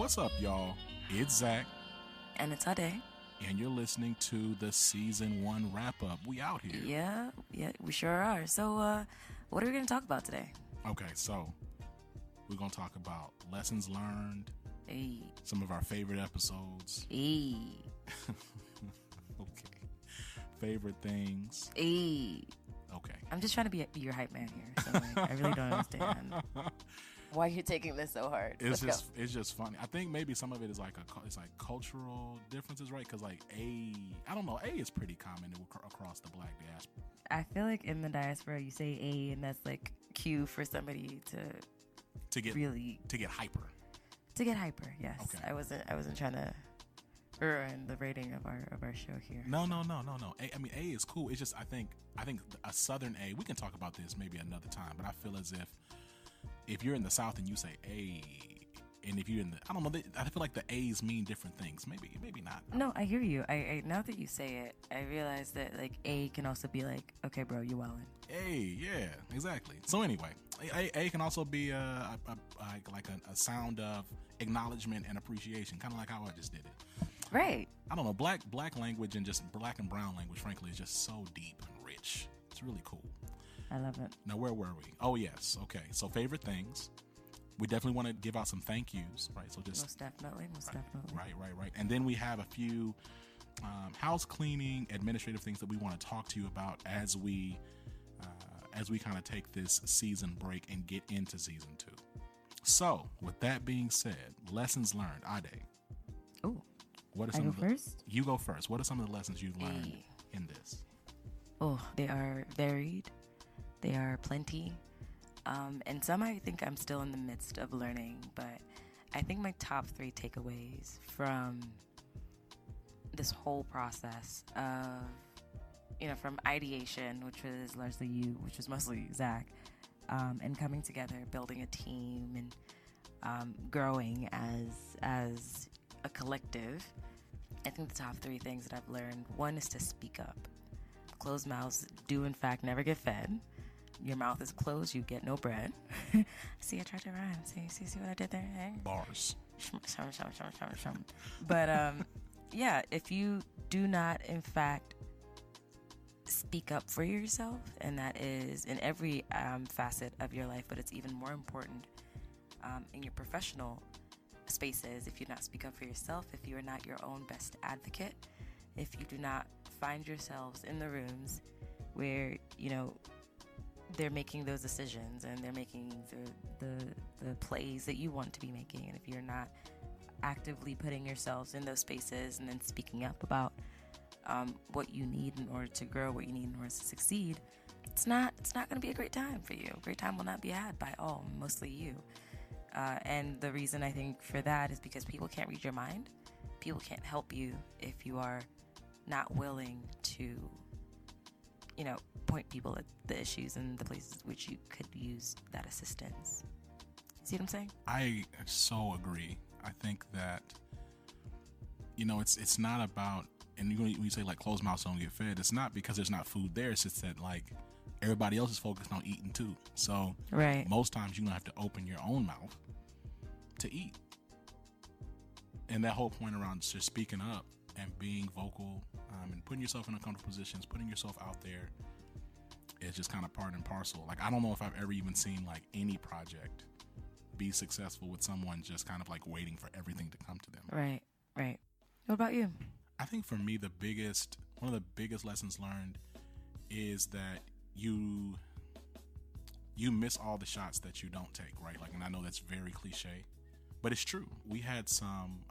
What's up, y'all? It's Zach, And it's Ade. and you're listening to the Season 1 wrap-up. We out here. Yeah, we sure are. So, what are we going to talk about today? Okay, so we're going to talk about lessons learned, Hey. some of our favorite episodes. Hey. Okay. Favorite things. Hey. Okay. I'm just trying to be your hype man here. So I really don't understand why you're taking this so hard. It's just funny. I think maybe some of it is like cultural differences, right? Because like I don't know, A is pretty common across the Black diaspora. I feel like in the diaspora you say A, and that's like cue for somebody to get hyper. To get hyper, yes. Okay. I wasn't trying to ruin the rating of our show here. No. A is cool. It's just I think a Southern A. We can talk about this maybe another time, but I feel as if you're in the South and you say A, and if you're in I don't know. I feel like the A's mean different things. Maybe not. No, I hear you. I now that you say it, I realize that like A can also be like, okay, bro, you wildin'. A, yeah, exactly. So anyway, A can also be a sound of acknowledgement and appreciation, kind of like how I just did it. Right. I don't know. Black language and just black and brown language, frankly, is just so deep and rich. It's really cool. I love it. Now, where were we? Oh, yes. Okay. So favorite things. We definitely want to give out some thank yous, right? So just Most definitely. Right. And then we have a few house cleaning, administrative things that we want to talk to you about as we kind of take this season break and get into season 2. So, with that being said, lessons learned. Ade. Ooh. What are I some go first? You go first. What are some of the lessons you've learned in this? Oh, they are varied. They are plenty. And some I think I'm still in the midst of learning, but I think my top 3 takeaways from this whole process of, from ideation, which was largely you, which was mostly Zach, and coming together, building a team, and growing as a collective. I think the top 3 things that I've learned, one is to speak up. Closed mouths do in fact never get fed. Your mouth is closed, you get no bread. See, I tried to rhyme. See what I did there? Hey? Bars. But yeah, if you do not in fact speak up for yourself, and that is in every facet of your life, but it's even more important in your professional spaces. If you not speak up for yourself, if you are not your own best advocate, if you do not find yourselves in the rooms where they're making those decisions and they're making the plays that you want to be making, and if you're not actively putting yourselves in those spaces and then speaking up about what you need in order to grow, what you need in order to succeed, it's not going to be a great time for you. A great time will not be had by all, mostly you. And the reason I think for that is because people can't read your mind. People can't help you if you are not willing to, point people at the issues and the places which you could use that assistance. See what I'm saying? I so agree. I think that, it's not about, and when you say like closed mouths don't get fed, it's not because there's not food there. It's just that like everybody else is focused on eating too. So right. Most times you're going to have to open your own mouth to eat. And that whole point around just speaking up and being vocal and putting yourself in uncomfortable positions, putting yourself out there is just kind of part and parcel. Like, I don't know if I've ever even seen like any project be successful with someone just kind of like waiting for everything to come to them. Right. What about you? I think for me, one of the biggest lessons learned is that you miss all the shots that you don't take, right? Like, and I know that's very cliche, but it's true. We had some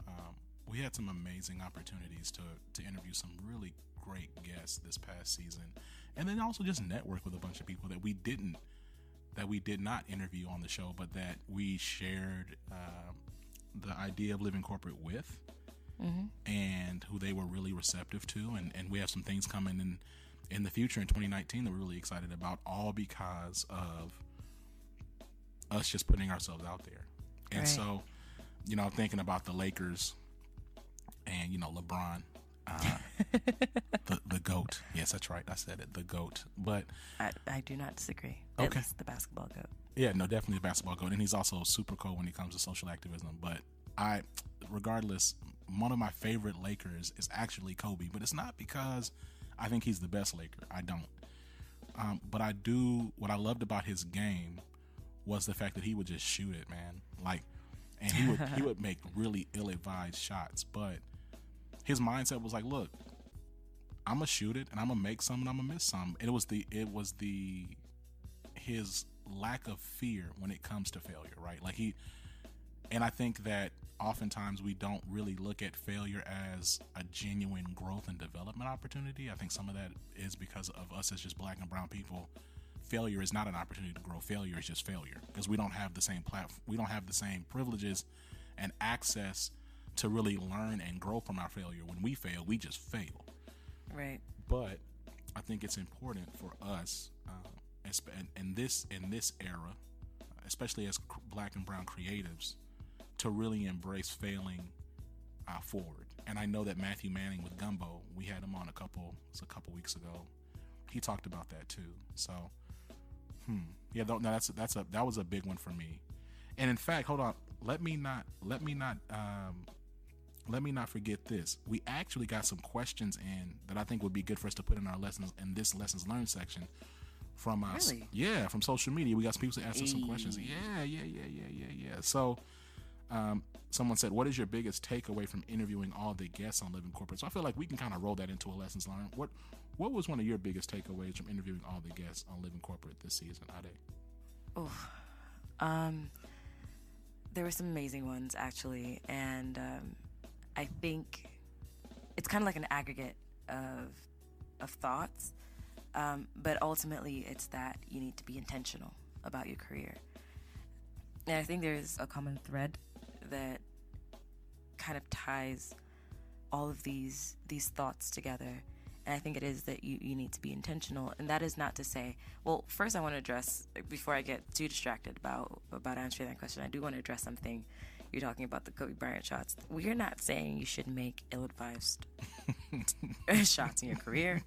amazing opportunities to interview some really great guests this past season, and then also just network with a bunch of people that we did not interview on the show, but that we shared the idea of living corporate with, and who they were really receptive to, and we have some things coming in the future in 2019 that we're really excited about, all because of us just putting ourselves out there. And right. So, I'm thinking about the Lakers and, LeBron, the GOAT. Yes, that's right. I said it, the GOAT. But I do not disagree. Okay. At least the basketball GOAT. Yeah, no, definitely the basketball GOAT. And he's also super cool when it comes to social activism. But regardless, one of my favorite Lakers is actually Kobe, but it's not because I think he's the best Laker. I don't. But I do. What I loved about his game was the fact that he would just shoot it, man. Like, and he would make really ill-advised shots, but his mindset was like, look, I'm gonna shoot it and I'm gonna make some and I'm gonna miss some. It was his lack of fear when it comes to failure, right? Like and I think that oftentimes we don't really look at failure as a genuine growth and development opportunity. I think some of that is because of us as just black and brown people. Failure is not an opportunity to grow. Failure is just failure because we don't have the same platform. We don't have the same privileges and access to really learn and grow from our failure. When we fail, we just fail. Right. But I think it's important for us, in this era, especially as black and brown creatives, to really embrace failing forward. And I know that Matthew Manning with Gumbo, we had him on a couple weeks ago. He talked about that too. So, yeah, no, that was a big one for me. And in fact, hold on, let me not forget this. We actually got some questions in that I think would be good for us to put in our lessons in this lessons learned section from us. Really? Yeah, from social media. We got some people to ask us some questions. Yeah. So, someone said, "What is your biggest takeaway from interviewing all the guests on Living Corporate?" So I feel like we can kind of roll that into a lessons learned. What was one of your biggest takeaways from interviewing all the guests on Living Corporate this season, Ade? There were some amazing ones actually, and I think it's kind of like an aggregate of thoughts, but ultimately it's that you need to be intentional about your career. And I think there's a common thread that kind of ties all of these thoughts together. And I think it is that you need to be intentional. And that is not to say, well, first I want to address, before I get too distracted about answering that question, I do want to address something. You're talking about the Kobe Bryant shots. We're not saying you should make ill-advised shots in your career.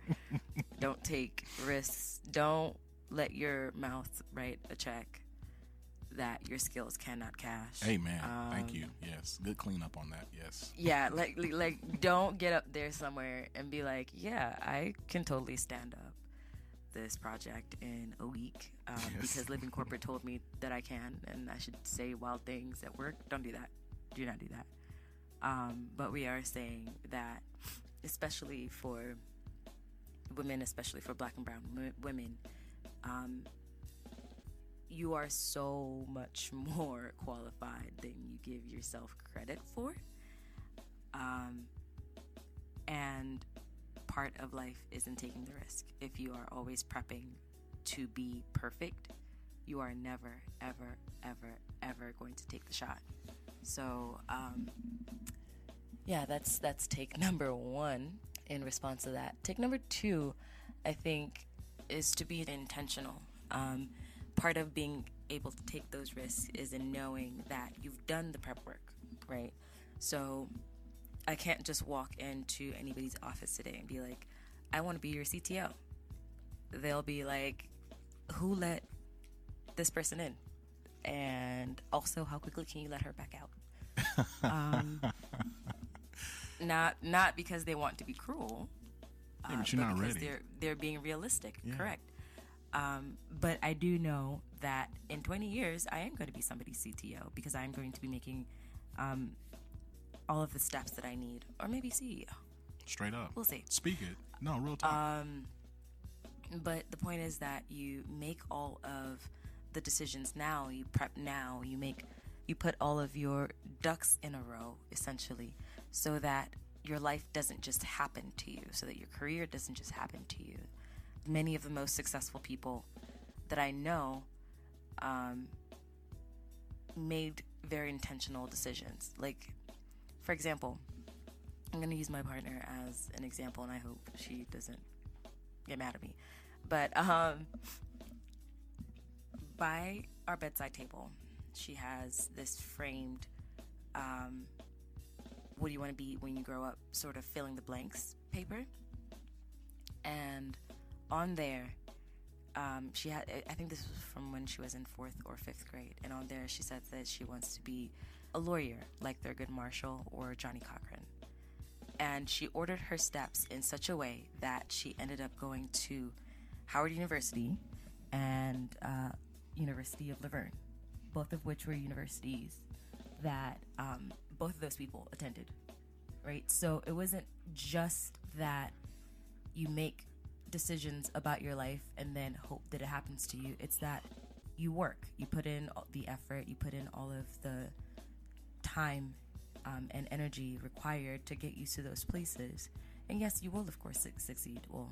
Don't take risks. Don't let your mouth write a check that your skills cannot cash. Amen. Thank you. Yes. Good cleanup on that. Yes. Yeah. Like don't get up there somewhere and be like, yeah, I can totally stand up this project in a week because Living Corporate told me that I can and I should say wild things at work. Don't do that. Do not do that. But we are saying that, especially for women, especially for black and brown women, you are so much more qualified than you give yourself credit for. And part of life isn't taking the risk. If you are always prepping to be perfect, you are never, ever, ever, ever going to take the shot. So, yeah, that's take number one in response to that. Take number two, I think, is to be intentional. Part of being able to take those risks is in knowing that you've done the prep work, right? So I can't just walk into anybody's office today and be like, I want to be your CTO. They'll be like, who let this person in? And also, how quickly can you let her back out? Not because they want to be cruel, but you're not ready. They're being realistic, yeah. Correct. But I do know that in 20 years, I am going to be somebody's CTO because I'm going to be making all of the steps that I need, or maybe CEO. Straight up. We'll see. Speak it. No, real talk. But the point is that you make all of the decisions now, you prep now, you put all of your ducks in a row, essentially, so that your life doesn't just happen to you, so that your career doesn't just happen to you. Many of the most successful people that I know made very intentional decisions. Like, for example, I'm going to use my partner as an example, and I hope she doesn't get mad at me. But by our bedside table, she has this framed, what do you want to be when you grow up, sort of filling the blanks paper. And on there, she had, I think this was from when she was in 4th or 5th grade, and on there she said that she wants to be a lawyer like Thurgood Marshall or Johnny Cochran. And she ordered her steps in such a way that she ended up going to Howard University and University of Laverne, both of which were universities that both of those people attended, right? So it wasn't just that you make decisions about your life and then hope that it happens to you. It's that you work, you put in the effort, you put in all of the time and energy required to get you to those places. And yes, you will, of course, succeed. Well,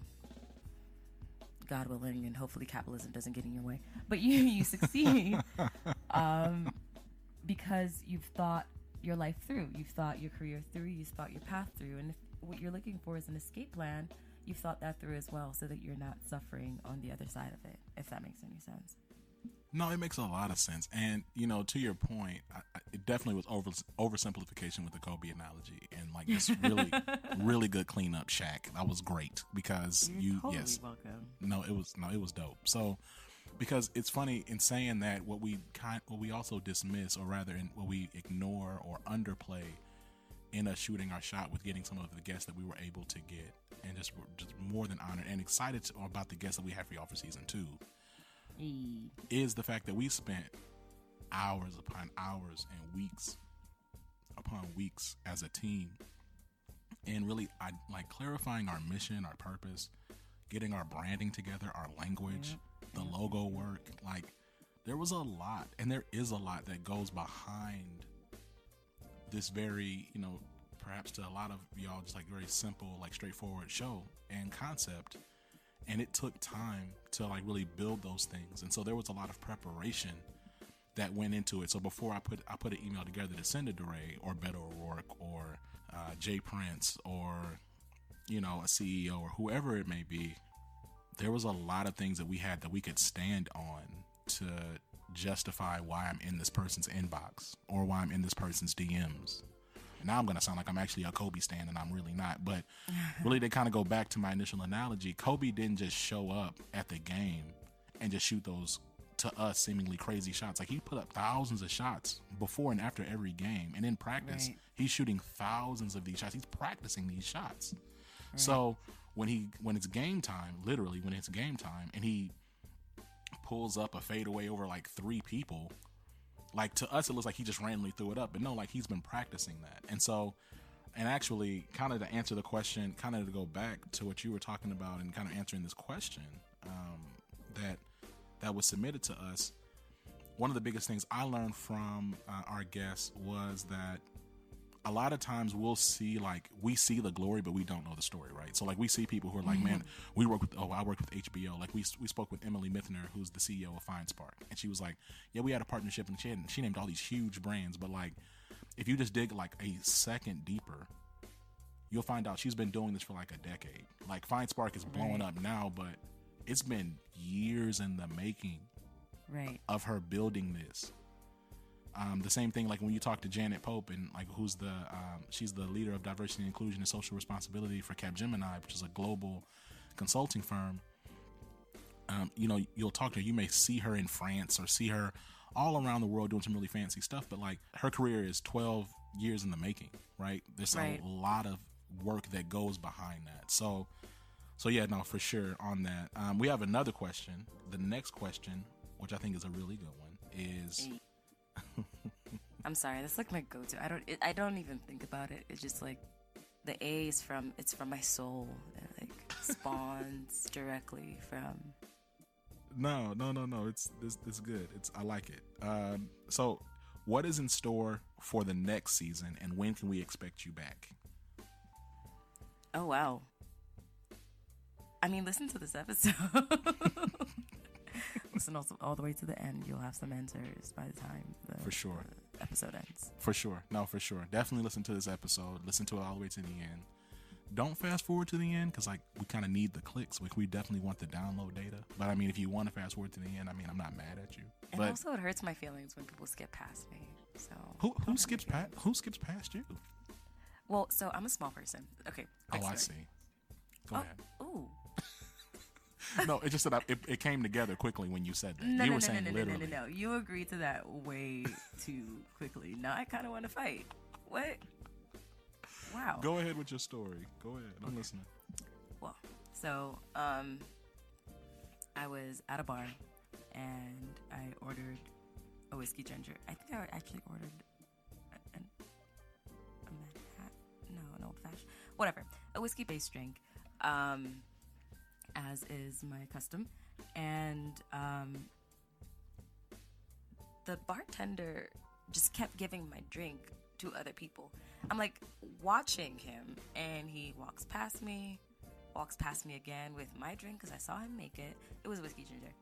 God willing, and hopefully capitalism doesn't get in your way. But you succeed because you've thought your life through. You've thought your career through. You've thought your path through. And if what you're looking for is an escape plan, you've thought that through as well so that you're not suffering on the other side of it, if that makes any sense. No, it makes a lot of sense. And, to your point, it definitely was oversimplification with the Kobe analogy and like this really, really good cleanup Shaq. That was great because You're totally welcome. No, it was dope. So, because it's funny in saying that what we also dismiss, or rather what we ignore or underplay in us shooting our shot with getting some of the guests that we were able to get, and just more than honored and excited about the guests that we have for y'all for season 2. Is the fact that we spent hours upon hours and weeks upon weeks as a team and really clarifying our mission, our purpose, getting our branding together, our language, the logo work. Like, there was a lot, and there is a lot that goes behind this very, perhaps to a lot of y'all, just like very simple, like straightforward show and concept. And it took time to like really build those things. And so there was a lot of preparation that went into it. So before I put an email together to send to DeRay or Beto O'Rourke or Jay Prince or, a CEO or whoever it may be, there was a lot of things that we had that we could stand on to justify why I'm in this person's inbox or why I'm in this person's DMs. Now I'm going to sound like I'm actually a Kobe stan, and I'm really not. But really, they kind of go back to my initial analogy. Kobe didn't just show up at the game and just shoot those, to us, seemingly crazy shots. Like, he put up thousands of shots before and after every game. And in practice, he's shooting thousands of these shots. He's practicing these shots. Right. So when it's game time, literally when it's game time, and he pulls up a fadeaway over like 3 people, like, to us, it looks like he just randomly threw it up. But no, like, he's been practicing that. And so, and actually, kind of to answer the question, kind of to go back to what you were talking about and kind of answering this question that was submitted to us, one of the biggest things I learned from our guests was that a lot of times we see the glory, but we don't know the story, right? So like, we see people who are like, man, I work with HBO. Like, we spoke with Emily Mithner, who's the CEO of FineSpark, and she was like, yeah, we had a partnership, and she named all these huge brands, but like, if you just dig like a second deeper, you'll find out she's been doing this for like a decade. Like, FineSpark is blowing up now, but it's been years in the making of her building this. The same thing, like when you talk to Janet Pope, and like who's she's the leader of diversity, inclusion, and social responsibility for Capgemini, which is a global consulting firm. You'll talk to her. You may see her in France or see her all around the world doing some really fancy stuff, but like, her career is 12 years in the making, right? There's a lot of work that goes behind that. So yeah, no, for sure on that. We have another question. The next question, which I think is a really good one, is... I'm sorry, that's like my go-to. I don't even think about it. It's just like, the A is from my soul. It like spawns directly from. No. It's good. I like it. So, what is in store for the next season, and when can we expect you back? Oh wow. I mean, listen to this episode. Listen also all the way to the end. You'll have some answers by the time the episode ends. For sure. No, for sure. Definitely listen to this episode. Listen to it all the way to the end. Don't fast forward to the end, because like, we kind of need the clicks. We definitely want the download data. But I mean, if you want to fast forward to the end, I mean, I'm not mad at you. And also, it hurts my feelings when people skip past me. So who skips past you? Well, so I'm a small person. Okay. I see. Go ahead. Ooh. No, it just that it came together quickly when you said that. No, you no, were no, saying no, no, literally. no. You agreed to that way too quickly. Now I kind of want to fight. What? Wow. Go ahead with your story. Go ahead. I'm listening. Well, so I was at a bar and I ordered a whiskey ginger. I think I actually ordered a Manhattan. No, an old fashioned. Whatever. A whiskey based drink. As is my custom. And the bartender just kept giving my drink to other people. I'm like watching him, and he walks past me again with my drink because I saw him make it. It was whiskey ginger.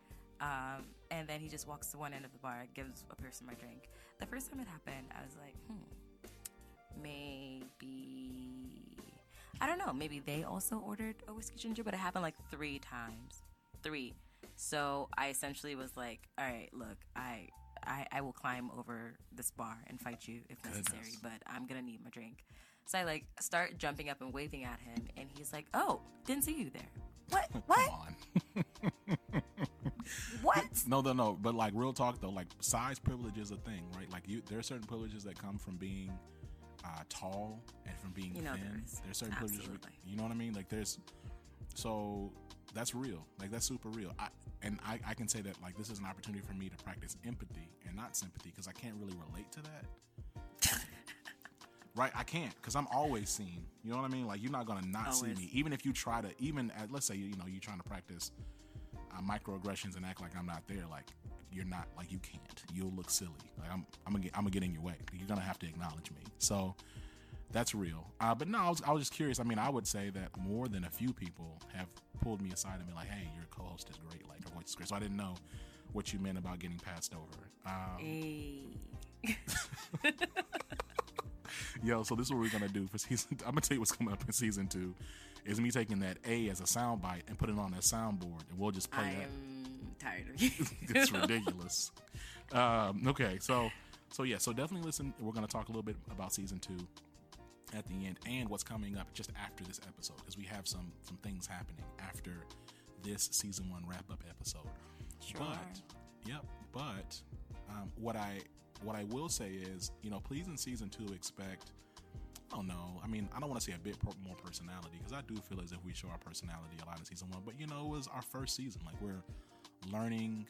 And then he just walks to one end of the bar, gives a person my drink. The first time it happened, I was like, maybe, I don't know, maybe they also ordered a whiskey ginger, but it happened like 3 times. 3. So I essentially was like, all right, look, I will climb over this bar and fight you if necessary, but I'm going to need my drink. So I like start jumping up and waving at him, and he's like, oh, didn't see you there. What? What? Come on. What? No. But like real talk though, like size privilege is a thing, right? Like there are certain privileges that come from being tall and from being thin. There's certain privileges, you know what I mean? Like so that's real. Like that's super real. I can say that like this is an opportunity for me to practice empathy and not sympathy because I can't really relate to that. Right, I can't because I'm always seen. You know what I mean? Like you're not gonna not see me, even if you try to. Even at, let's say you're trying to practice microaggressions and act like I'm not there. Like you're not. Like you can't. You'll look silly. Like I'm gonna get in your way. You're gonna have to acknowledge me. So that's real. But no, I was just curious. I mean, I would say that more than a few people have pulled me aside and been like, "Hey, your co-host is great. Like her voice is great." So I didn't know what you meant about getting passed over. Yo, so this is what we're gonna do for season. I'm gonna tell you what's coming up in season 2. Is me taking that A as a sound bite and putting it on that soundboard, and we'll just play that. I'm tired of you. It's ridiculous. Okay, so definitely listen. We're gonna talk a little bit about season 2 at the end and what's coming up just after this episode because we have some things happening after this season 1 wrap up episode. Sure. But what I will say is, please in season 2 expect, I don't know, I mean, I don't want to say a bit more personality because I do feel as if we show our personality a lot in season 1, but it was our first season. Like we're learning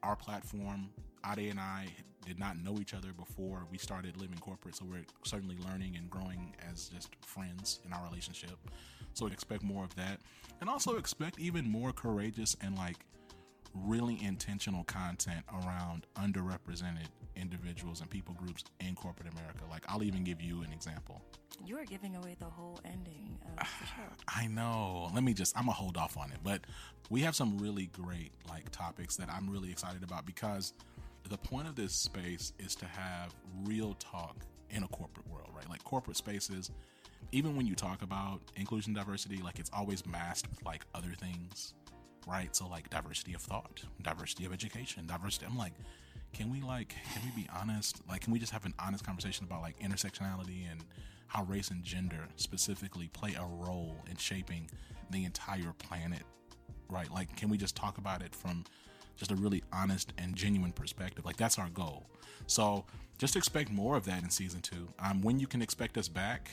our platform. Ade and I did not know each other before we started living corporate, so we're certainly learning and growing as just friends in our relationship. So expect more of that, and also expect even more courageous and like really intentional content around underrepresented individuals and people groups in corporate America. Like I'll even give you an example. You are giving away the whole ending of the show. I know. I'm gonna hold off on it, but we have some really great like topics that I'm really excited about because the point of this space is to have real talk in a corporate world, right? Like corporate spaces, even when you talk about inclusion, diversity, like it's always masked with like other things, right? So like diversity of thought, diversity of education, diversity. I'm like, can we be honest? Like, can we just have an honest conversation about like intersectionality and how race and gender specifically play a role in shaping the entire planet, right? Like, can we just talk about it from just a really honest and genuine perspective? Like, that's our goal. So just expect more of that in season 2. When you can expect us back,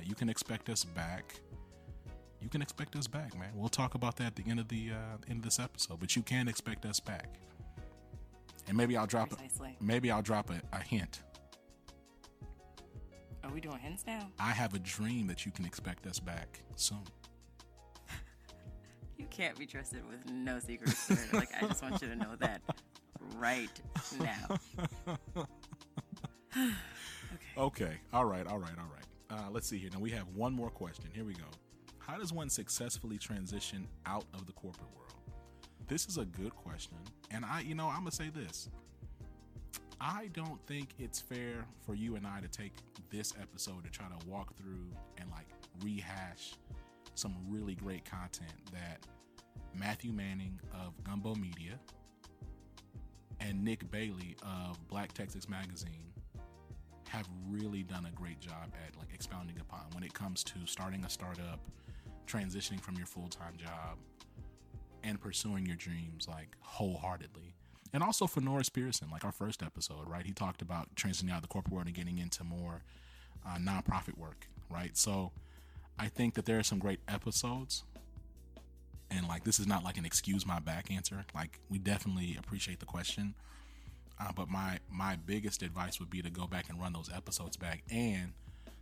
you can expect us back. You can expect us back, man. We'll talk about that at the end of this episode, but you can expect us back. And maybe I'll drop a hint. Are we doing hints now? I have a dream that you can expect us back soon. You can't be trusted with no secrets, sir. Like, I just want you to know that right now. Okay. All right. Let's see here. Now we have one more question. Here we go. How does one successfully transition out of the corporate world? This is a good question. And I'm going to say this. I don't think it's fair for you and I to take this episode to try to walk through and like rehash some really great content that Matthew Manning of Gumbo Media and Nick Bailey of Black Texas Magazine have really done a great job at like expounding upon when it comes to starting a startup, transitioning from your full-time job, and pursuing your dreams like wholeheartedly. And also for Norris Pearson, like our first episode, right? He talked about transitioning out of the corporate world and getting into more nonprofit work, right? So I think that there are some great episodes. And like, this is not like an excuse my back answer. Like, we definitely appreciate the question. But my biggest advice would be to go back and run those episodes back and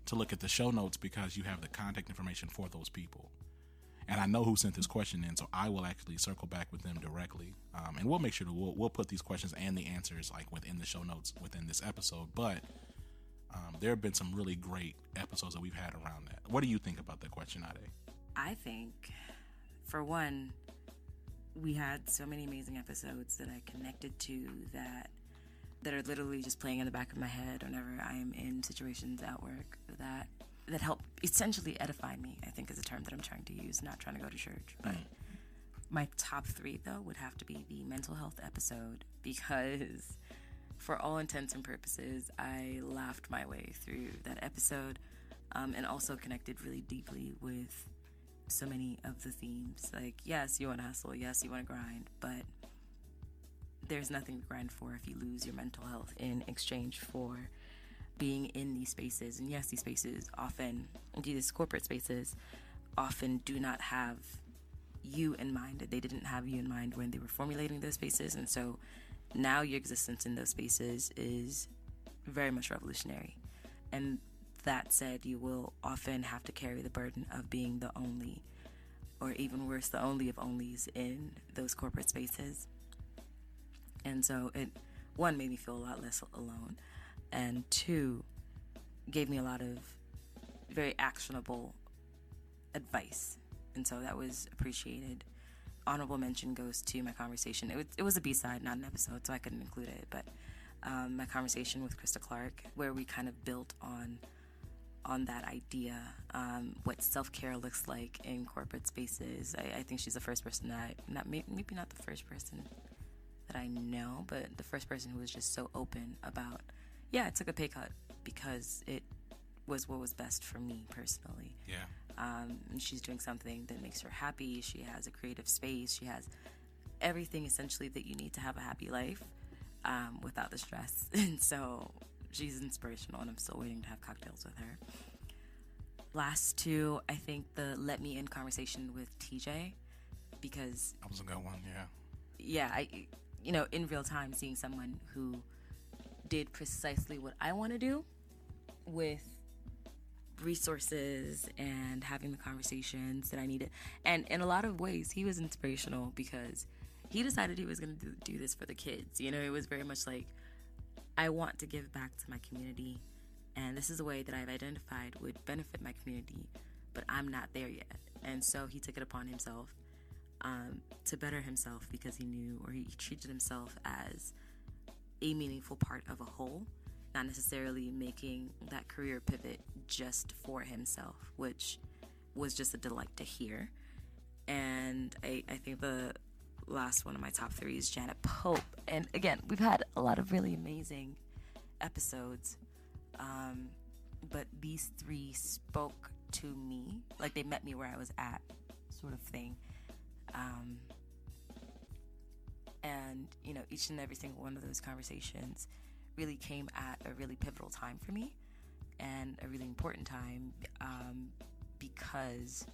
to look at the show notes, because you have the contact information for those people. And I know who sent this question in, so I will actually circle back with them directly. And we'll make sure that we'll put these questions and the answers like within the show notes within this episode. But there have been some really great episodes that we've had around that. What do you think about that question, Ade? I think, for one, we had so many amazing episodes that I connected to that are literally just playing in the back of my head whenever I am in situations at work that help essentially edify me, I think is a term that I'm trying to use, not trying to go to church. But my top 3, though, would have to be the mental health episode, because for all intents and purposes, I laughed my way through that episode, and also connected really deeply with so many of the themes. Like, yes, you want to hustle, yes, you want to grind, but there's nothing to grind for if you lose your mental health in exchange for being in these spaces. And yes, these spaces often, these corporate spaces, often do not have you in mind. They didn't have you in mind when they were formulating those spaces. And so now your existence in those spaces is very much revolutionary. And that said, you will often have to carry the burden of being the only, or even worse, the only of onlys in those corporate spaces. And so it, one, made me feel a lot less alone, and 2, gave me a lot of very actionable advice. And so that was appreciated. Honorable mention goes to my conversation. It was a B-side, not an episode, so I couldn't include it. But my conversation with Krista Clark, where we kind of built on that idea, what self-care looks like in corporate spaces. I think she's the first person maybe not the first person that I know, but the first person who was just so open about, I took a pay cut because it was what was best for me personally. Yeah. And she's doing something that makes her happy. She has a creative space. She has everything essentially that you need to have a happy life, without the stress. And so she's inspirational, and I'm still waiting to have cocktails with her. Last 2, I think the Let Me In conversation with TJ, because that was a good one. I in real time, seeing someone who did precisely what I want to do with resources and having the conversations that I needed. And in a lot of ways, he was inspirational because he decided he was going to do this for the kids. It was very much like, I want to give back to my community, and this is a way that I've identified would benefit my community, but I'm not there yet. And so he took it upon himself to better himself, because he knew, or he treated himself as a meaningful part of a whole, not necessarily making that career pivot just for himself, which was just a delight to hear. And I think the last one of my top 3 is Janet Pope. And again, we've had a lot of really amazing episodes, but these 3 spoke to me, like they met me where I was at, sort of thing. And each and every single one of those conversations really came at a really pivotal time for me, and a really important time, because,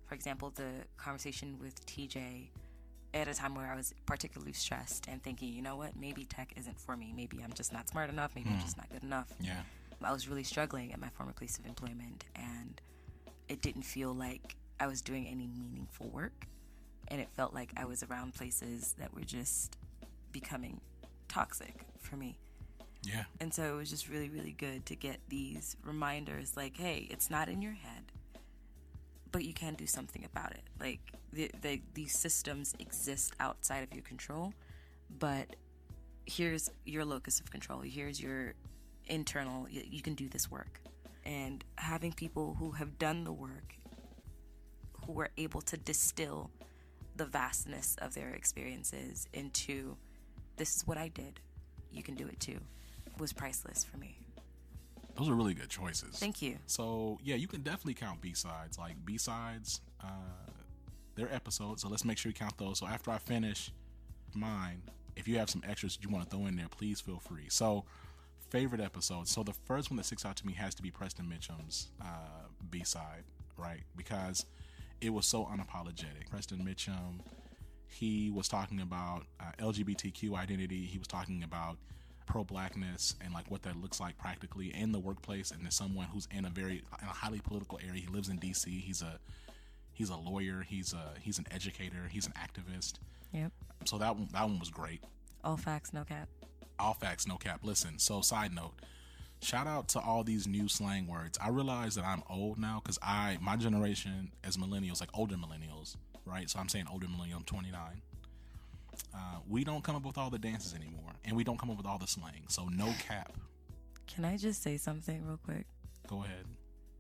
for example, the conversation with TJ at a time where I was particularly stressed and thinking, you know what, maybe tech isn't for me. Maybe I'm just not smart enough. Maybe I'm just not good enough. Yeah. I was really struggling at my former place of employment, and it didn't feel like I was doing any meaningful work. And it felt like I was around places that were just becoming toxic for me. Yeah. And so it was just really, really good to get these reminders like, hey, it's not in your head, but you can do something about it. Like, these systems exist outside of your control, but here's your locus of control. Here's your internal, you can do this work. And having people who have done the work, who were able to distill the vastness of their experiences into, this is what I did, you can do it too, was priceless for me. Those are really good choices. Thank you. So, yeah, you can definitely count B-sides. Like, B-sides, They're episodes, so let's make sure you count those. So after I finish mine, if you have some extras you want to throw in there, please feel free. So favorite episodes. So the first one that sticks out to me has to be Preston Mitchum's B-side, right? Because it was so unapologetic. Preston Mitchum, he was talking about LGBTQ identity. He was talking about pro-blackness and like what that looks like practically in the workplace, and as someone who's in a highly political area. He lives in DC. He's a lawyer. He's an educator. He's an activist. Yep. So that one was great. All facts, no cap. All facts, no cap. Listen, so side note, shout out to all these new slang words. I realize that I'm old now because my generation as millennials, like older millennials, right? So I'm saying older millennial, I'm 29. We don't come up with all the dances anymore, and we don't come up with all the slang. So no cap. Can I just say something real quick? Go ahead.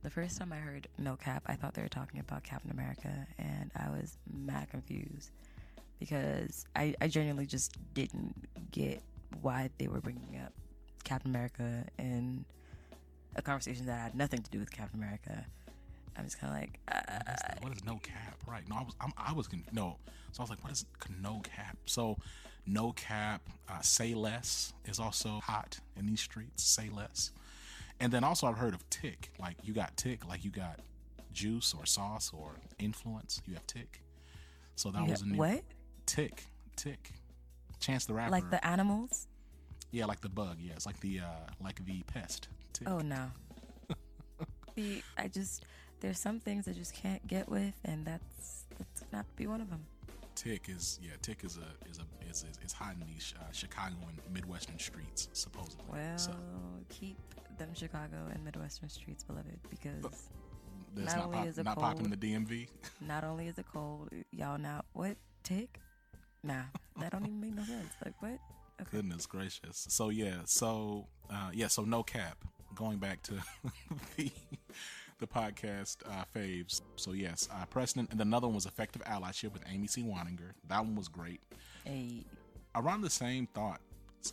The first time I heard no cap, I thought they were talking about Captain America, and I was mad confused because I genuinely just didn't get why they were bringing up Captain America in a conversation that had nothing to do with Captain America. I'm just kind of like, what is no cap? Right? No, I was no. So I was like, what is no cap? So no cap. Say less is also hot in these streets. Say less. And then also I've heard of tick. Like you got tick. Like you got juice or sauce or influence. You have tick. So that was a new what? Tick. Chance the Rapper. Like the animals? Yeah, like the bug. Yeah, it's like the pest. Tick. Oh no. See, there's some things I just can't get with, and that's not to be one of them. Tick is hot in these Chicago and Midwestern streets, supposedly. Well, keep them Chicago and Midwestern streets, beloved, because not popping in the DMV. Not only is it cold, y'all not what tick? Nah, that don't even make no sense. Like what? Okay. Goodness gracious. So so no cap. Going back to the podcast faves. So yes, Preston, and another one was Effective Allyship with Amy C. Waninger. That one was great. Hey. Around the same thought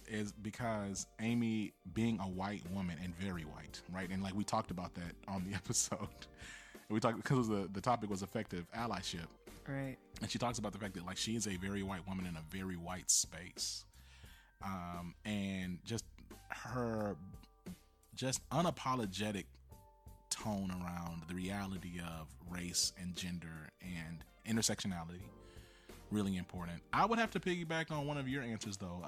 is because Amy being a white woman and very white, right? And like we talked about that on the episode. We talked because the topic was effective allyship. Right. And she talks about the fact that like she is a very white woman in a very white space. And just her unapologetic tone around the reality of race and gender and intersectionality, really important. I would have to piggyback on one of your answers though.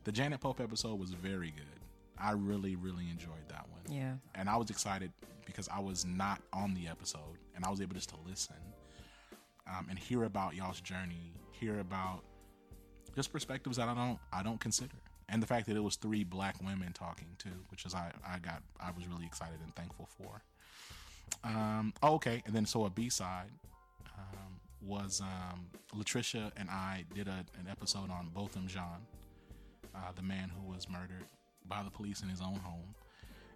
The Janet Pope episode was very good. I really, really enjoyed that one. Yeah. And I was excited because I was not on the episode and I was able just to listen and hear about y'all's journey, hear about just perspectives that I don't consider. And the fact that it was 3 black women talking too, which is I was really excited and thankful for. Okay, and then so a B-side was Latricia and I did an episode on Botham Jean, the man who was murdered by the police in his own home.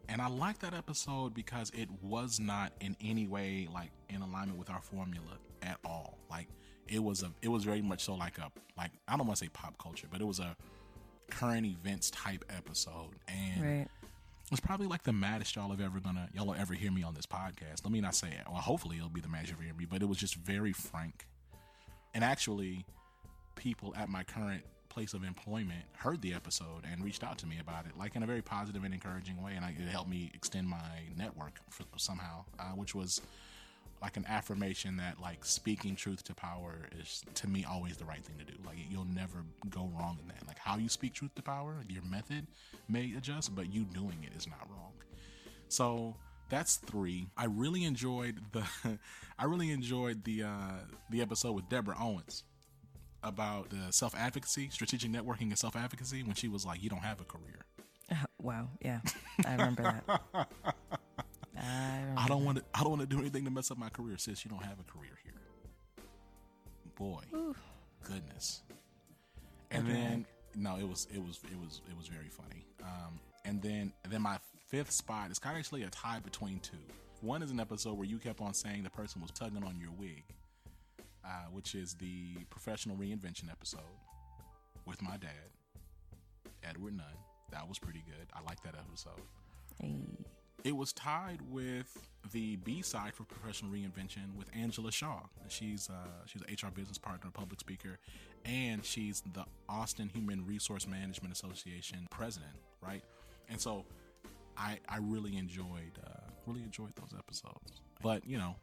And I liked that episode because it was not in any way like in alignment with our formula at all. Like it was very much so like I don't want to say pop culture, but it was a current events type episode. And right. It's probably like the maddest y'all will ever hear me on this podcast. Let me not say it. Well, hopefully it'll be the maddest you'll ever hear me, but it was just very frank. And actually, people at my current place of employment heard the episode and reached out to me about it, like in a very positive and encouraging way. And it helped me extend my network somehow, which was like an affirmation that like speaking truth to power is to me always the right thing to do. Like you'll never go wrong in that. Like how you speak truth to power, your method may adjust, but you doing it is not wrong. So that's 3. I really enjoyed the episode with Deborah Owens about the self-advocacy, strategic networking and self-advocacy, when she was like, you don't have a career. Wow. Yeah. I remember that. I don't want to do anything to mess up my career, sis. You don't have a career here. Boy. Ooh. Goodness. And then it was very funny. And then my 5th spot is kind of actually a tie between 2. One is an episode where you kept on saying the person was tugging on your wig, which is the professional reinvention episode with my dad, Edward Nunn. That was pretty good. I like that episode. Hey. It was tied with the B-side for Professional Reinvention with Angela Shaw. She's an HR business partner, public speaker, and she's the Austin Human Resource Management Association president, right? And so I really enjoyed those episodes. But, you know,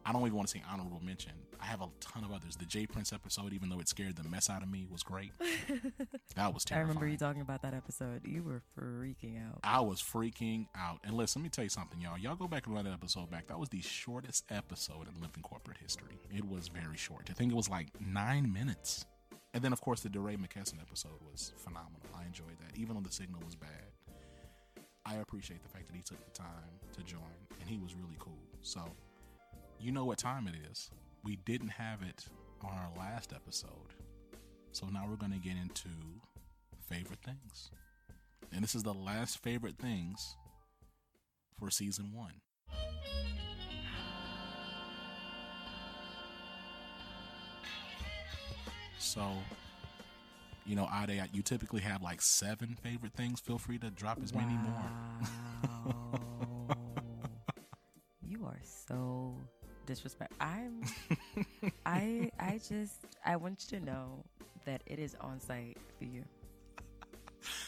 I don't even want to say honorable mention. I have a ton of others. The J Prince episode, even though it scared the mess out of me, was great. That was terrifying. I remember you talking about that episode. You were freaking out. I was freaking out. And listen, let me tell you something, y'all. Y'all go back and run that episode back. That was the shortest episode in Living Corporate history. It was very short. I think it was like 9 minutes. And then, of course, the DeRay McKesson episode was phenomenal. I enjoyed that, even though the signal was bad. I appreciate the fact that he took the time to join, and he was really cool. So, you know what time it is. We didn't have it on our last episode. So now we're going to get into favorite things. And this is the last favorite things for season 1. So, you know, Ade, you typically have like 7 favorite things. Feel free to drop as many more. You are so disrespectful. I want you to know that it is on site for you.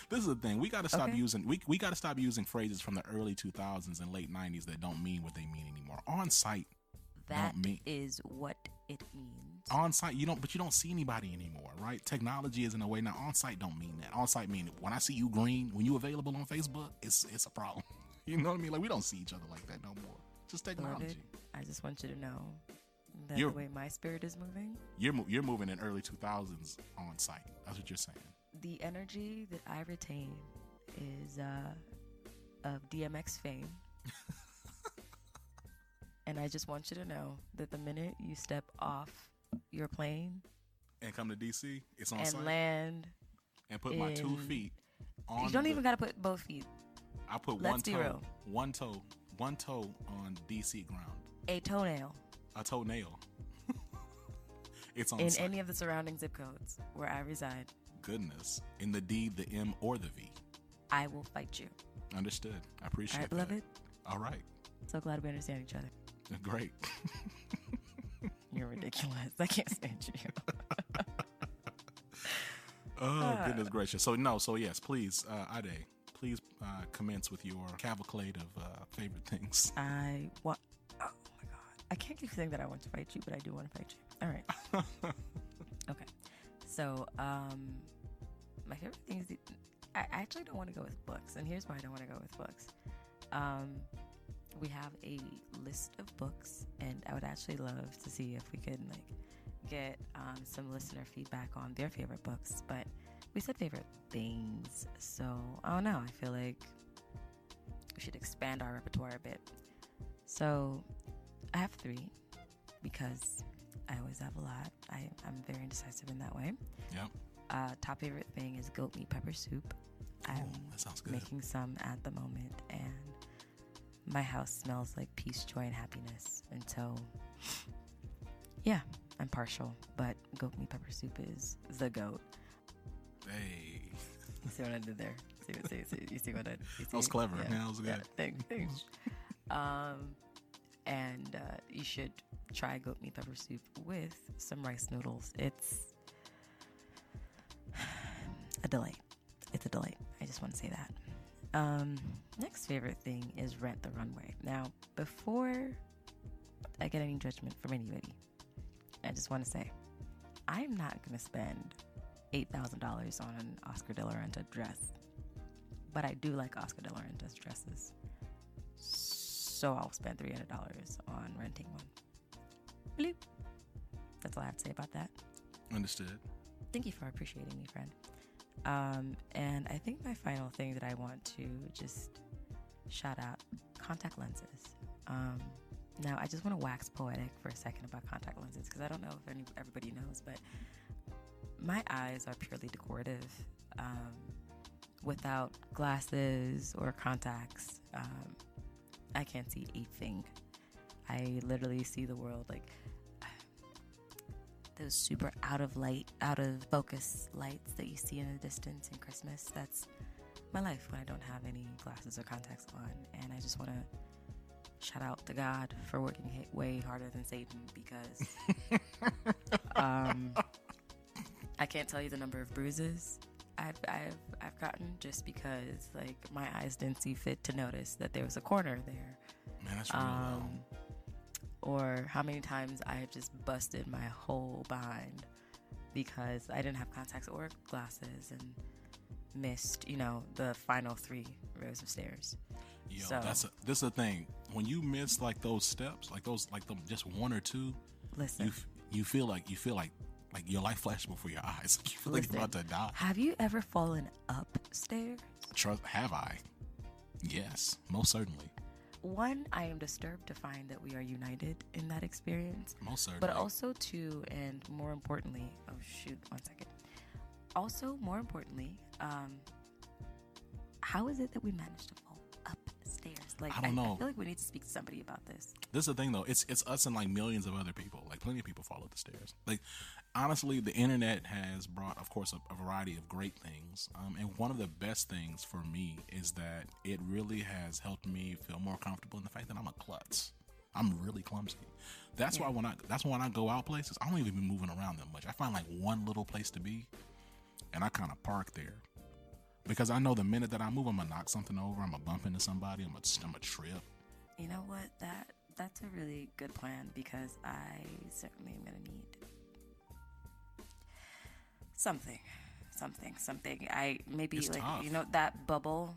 This is the thing. We got to stop using we got to stop using phrases from the early 2000s and late 90s that don't mean what they mean anymore. On site. That is what it means. On site, you don't see anybody anymore, right? Technology is in a way now. On site don't mean that. On site mean when I see you green, when you available on Facebook, it's a problem. You know what I mean? Like we don't see each other like that no more. Just technology. Beloved, I just want you to know that the way my spirit is moving, you're moving in early 2000s on site. That's what you're saying. The energy that I retain is of DMX fame. And I just want you to know that the minute you step off your plane and come to DC, it's on and site. Land and put my 2 feet on. You don't even got to put both feet. I put one toe on DC ground. A toenail. A toenail. It's on in site. any of the surrounding zip codes where I reside. Goodness. In the D, the M, or the V. I will fight you. Understood. I appreciate that. All right, beloved. All right. So glad we understand each other. Great. You're ridiculous. I can't stand you. Goodness gracious. So yes, please, Ade, please commence with your cavalcade of favorite things. Oh my God. I can't keep saying that I want to fight you, but I do want to fight you. All right. Okay. So, my favorite things, I actually don't want to go with books, and here's why I don't want to go with books. We have a list of books, and I would actually love to see if we could get some listener feedback on their favorite books. But we said favorite things, so I don't know. I feel like we should expand our repertoire a bit. So I have 3 because I always have a lot. I'm very indecisive in that way. Yep. Top favorite thing is goat meat pepper soup. I'm that sounds good. Making some at the moment, and my house smells like peace, joy, and happiness. And so, yeah, I'm partial, but goat meat pepper soup is the goat. Hey. You see what I did there? You see what I did? That was clever. Yeah, that was good. Yeah, thanks. And you should try goat meat pepper soup with some rice noodles. It's a delight. It's a delight. I just want to say that. Next favorite thing is Rent the Runway. Now, before I get any judgment from anybody, I just want to say I'm not going to spend $8,000 on an Oscar de la Renta dress, but I do like Oscar de la Renta's dresses, so I'll spend $300 on renting one. Bloop. That's all I have to say about that. Understood. Thank you for appreciating me, friend. And I think my final thing that I want to just shout out, contact lenses. Now, I just want to wax poetic for a second about contact lenses, because I don't know if everybody knows, but my eyes are purely decorative. Without glasses or contacts, I can't see a thing. I literally see the world like those super out of focus lights that you see in the distance in Christmas. That's my life when I don't have any glasses or contacts on. And I just want to shout out to God for working way harder than Satan, because I can't tell you the number of bruises I've gotten just because, like, my eyes didn't see fit to notice that there was a corner there. Man, that's real Or how many times I have just busted my whole behind because I didn't have contacts or glasses and missed, the final 3 rows of stairs. Yo, so, this is the thing. When you miss like those steps, like just 1 or 2, listen, you feel like your life flashes before your eyes. You feel like you're about to die. Have you ever fallen upstairs? Have I? Yes, most certainly. One, I am disturbed to find that we are united in that experience. Most certainly. But also, too, and more importantly, oh shoot, 1 second. Also, more importantly, how is it that we managed to fall upstairs? Like, I don't know. I feel like we need to speak to somebody about this. This is the thing, though. It's us and like millions of other people. Like, plenty of people fall up the stairs. Like, honestly, the internet has brought, of course, a variety of great things. And one of the best things for me is that it really has helped me feel more comfortable in the fact that I'm a klutz. I'm really clumsy. That's why when I go out places, I don't even be moving around that much. I find like one little place to be, and I kind of park there. Because I know the minute that I move, I'm going to knock something over, I'm going to bump into somebody, I'm going to trip. You know what? That's a really good plan, because I certainly am going to need something. I maybe It's like tough. That bubble.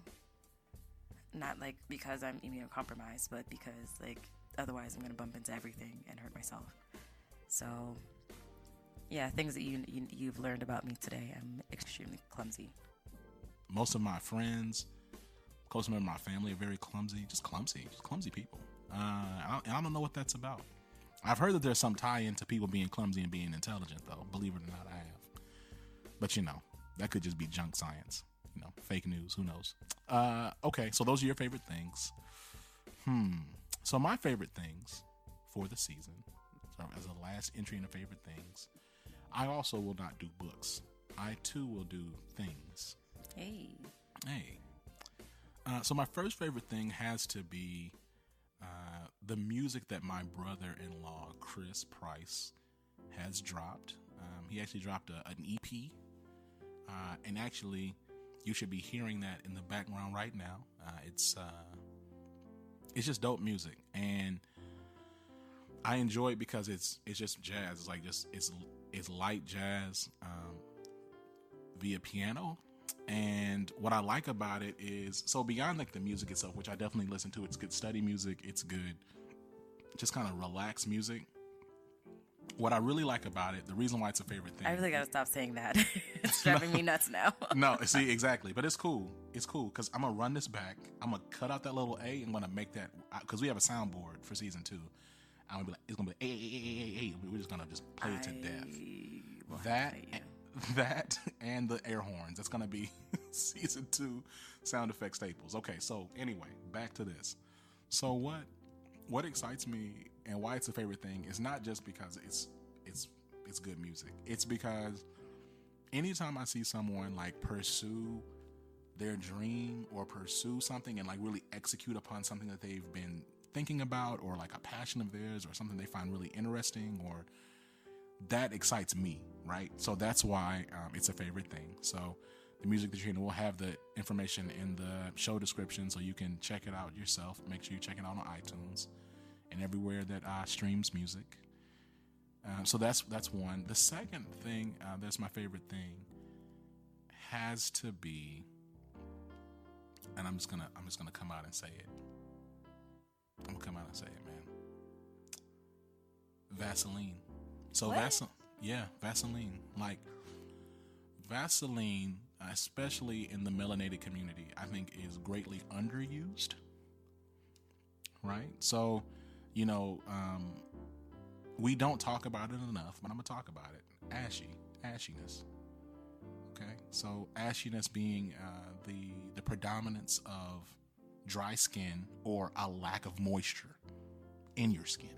Not like because I'm immunocompromised, but because like otherwise I'm gonna bump into everything and hurt myself. So yeah, things that you've learned about me today. I'm extremely clumsy. Most of my friends, close members of my family, are very clumsy. Just clumsy people. I don't know what that's about. I've heard that there's some tie-in to people being clumsy and being intelligent, though. Believe it or not, I have. But that could just be junk science. Fake news. Who knows? Okay, so those are your favorite things. So my favorite things for the season, so as a last entry in the favorite things, I also will not do books. I too will do things. Hey. So my first favorite thing has to be the music that my brother-in-law, Chris Price, has dropped. He actually dropped an EP. And actually, you should be hearing that in the background right now. It's just dope music, and I enjoy it because it's just jazz. It's like it's light jazz via piano. And what I like about it is, so beyond like the music itself, which I definitely listen to, it's good study music. It's good, just kind of relaxed music. What I really like about it, the reason why it's a favorite thing. I really gotta stop saying that. It's driving me nuts now. No, see, exactly. But it's cool. It's cool because I'm going to run this back. I'm going to cut out that little A. I'm going to make that, because we have a soundboard for season 2. I'm going to be like, it's going to be A. We're just going to just play it to death. That and the air horns. That's going to be season 2 sound effect staples. Okay, so anyway, back to this. So what excites me and why it's a favorite thing is not just because it's good music. It's because anytime I see someone like pursue their dream or pursue something and like really execute upon something that they've been thinking about, or like a passion of theirs, or something they find really interesting, or that excites me, right? So that's why it's a favorite thing. So the music that you're hearing, we'll have the information in the show description so you can check it out yourself. Make sure you check it out on iTunes and everywhere that streams music. So that's one. The second thing that's my favorite thing has to be, and I'm just gonna come out and say it. I'm gonna come out and say it, man. Vaseline. So Vaseline. Like Vaseline, especially in the melanated community, I think is greatly underused. Right? So, we don't talk about it enough, but I'm gonna talk about it. Ashiness. Okay, so ashiness being the predominance of dry skin or a lack of moisture in your skin.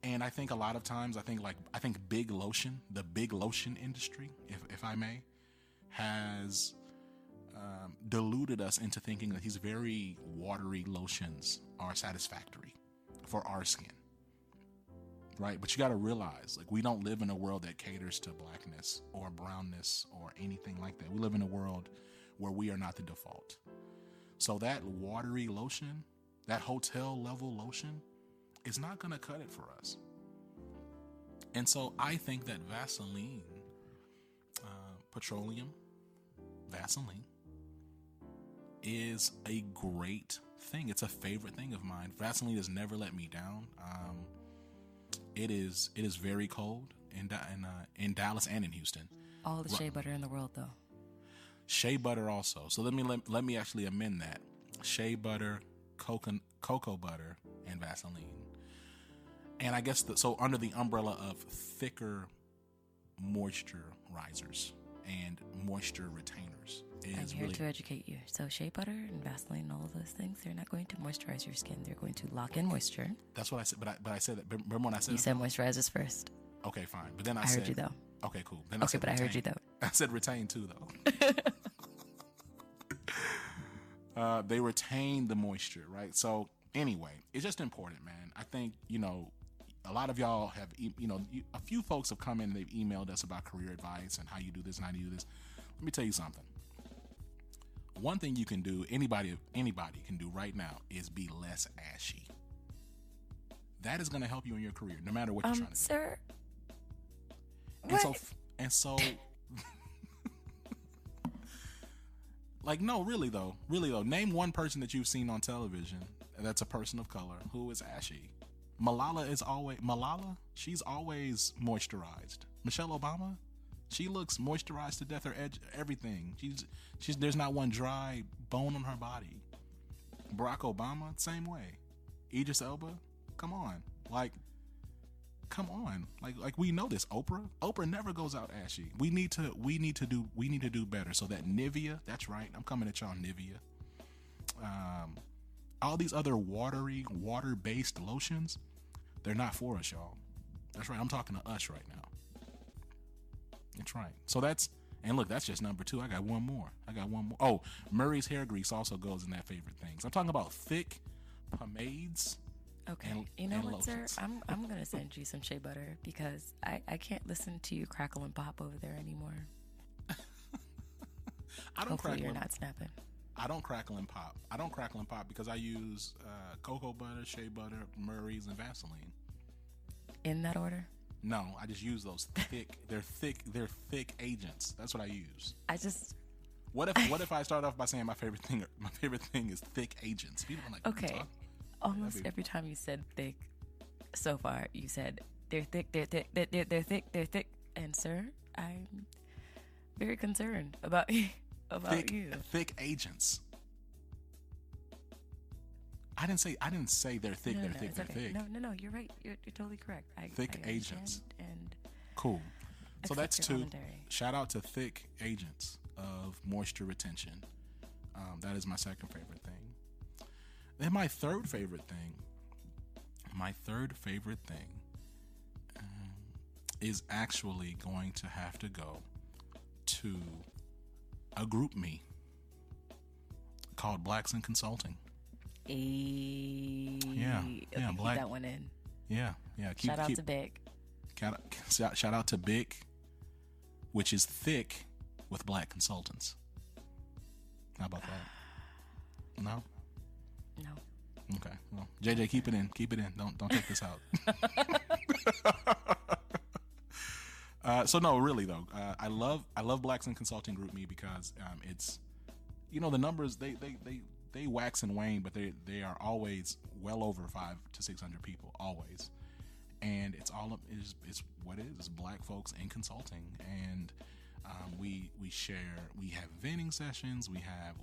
And I think a lot of times, I think the big lotion industry, if I may, has deluded us into thinking that these very watery lotions are satisfactory for our skin. Right? But you got to realize, like, we don't live in a world that caters to blackness or brownness or anything like that. We live in a world where we are not the default. So that watery lotion, that hotel level lotion, is not going to cut it for us. And so I think that Vaseline, petroleum Vaseline, is a great thing. It's a favorite thing of mine. Vaseline has never let me down. It is very cold in Dallas and in Houston. All the shea butter in the world, though. Shea butter also. So let me actually amend that. Shea butter, cocoa butter, and Vaseline. And I guess so under the umbrella of thicker moisturizers and moisture retainers. I'm here to educate you. So shea butter and Vaseline and all of those things, they're not going to moisturize your skin. They're going to lock in moisture. That's what I said. But I said that. Remember when I said you said moisturizers first. Okay, fine. But then I heard you though. Okay, cool. Then okay, but retain. I heard you though. I said retain too though. They retain the moisture, right? So anyway, it's just important, man. I think, a lot of y'all have, a few folks have come in and they've emailed us about career advice and how you do this and how you do this. Let me tell you something. One thing you can do, anybody can do right now, is be less ashy. That is going to help you in your career, no matter what you're trying to do. Sir. And so, like, no, really though, name one person that you've seen on television that's a person of color who is ashy. Malala, she's always moisturized. Michelle Obama, she looks moisturized to death. Her edge, everything. She's. There's not one dry bone on her body. Barack Obama, same way. Idris Elba, come on, like we know this. Oprah never goes out ashy. We need to do better. So that Nivea, that's right. I'm coming at y'all, Nivea. All these other water-based lotions, they're not for us, y'all. That's right. I'm talking to us right now. That's right. So that's just number 2. I got one more. Oh, Murray's hair grease also goes in that favorite things. I'm talking about thick pomades. Okay. You know what, lotions. Sir? I'm going to send you some shea butter because I can't listen to you crackle and pop over there anymore. Hopefully you're not snapping. I don't crackle and pop. Because I use cocoa butter, shea butter, Murray's, and Vaseline. In that order? No, I just use those thick. They're thick agents. That's what I use. What if I start off by saying my favorite thing is thick agents? People are like, okay. Almost every time you said thick so far, you said they're thick, they're thick. And sir, I'm very concerned about you. Thick agents. I didn't say they're thick. No, they're thick. They're thick. No. You're right. You're totally correct. Thick agents. And cool. So that's 2. Commentary. Shout out to thick agents of moisture retention. That is my second favorite thing. Then my third favorite thing is actually going to have to go to a group me called Blacks in Consulting. Yeah, Black. Keep that one in. Yeah. Shout out to Big. Shout out to Big, which is thick with Black consultants. How about that? No. Okay. Well, JJ, keep it in. Don't take this out. So no, really though, I love Blacks in Consulting Group Me because it's, the numbers they wax and wane, but they are always well over 500 to 600 people always, and it's what it is. It's Black folks in consulting, and we have venting sessions, we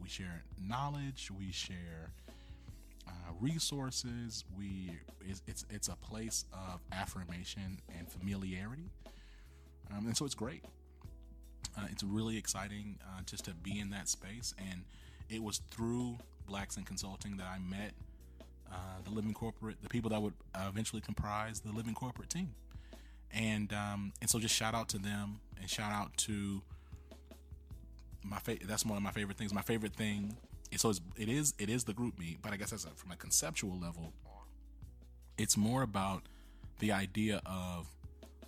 share knowledge, we share resources. It's a place of affirmation and familiarity. And so it's great. It's really exciting just to be in that space. And it was through Blacks in Consulting that I met the people that would eventually comprise the Living Corporate team. And so just shout out to them and shout out to that's one of my favorite things. My favorite thing it is the group meet, but I guess from a conceptual level, it's more about the idea of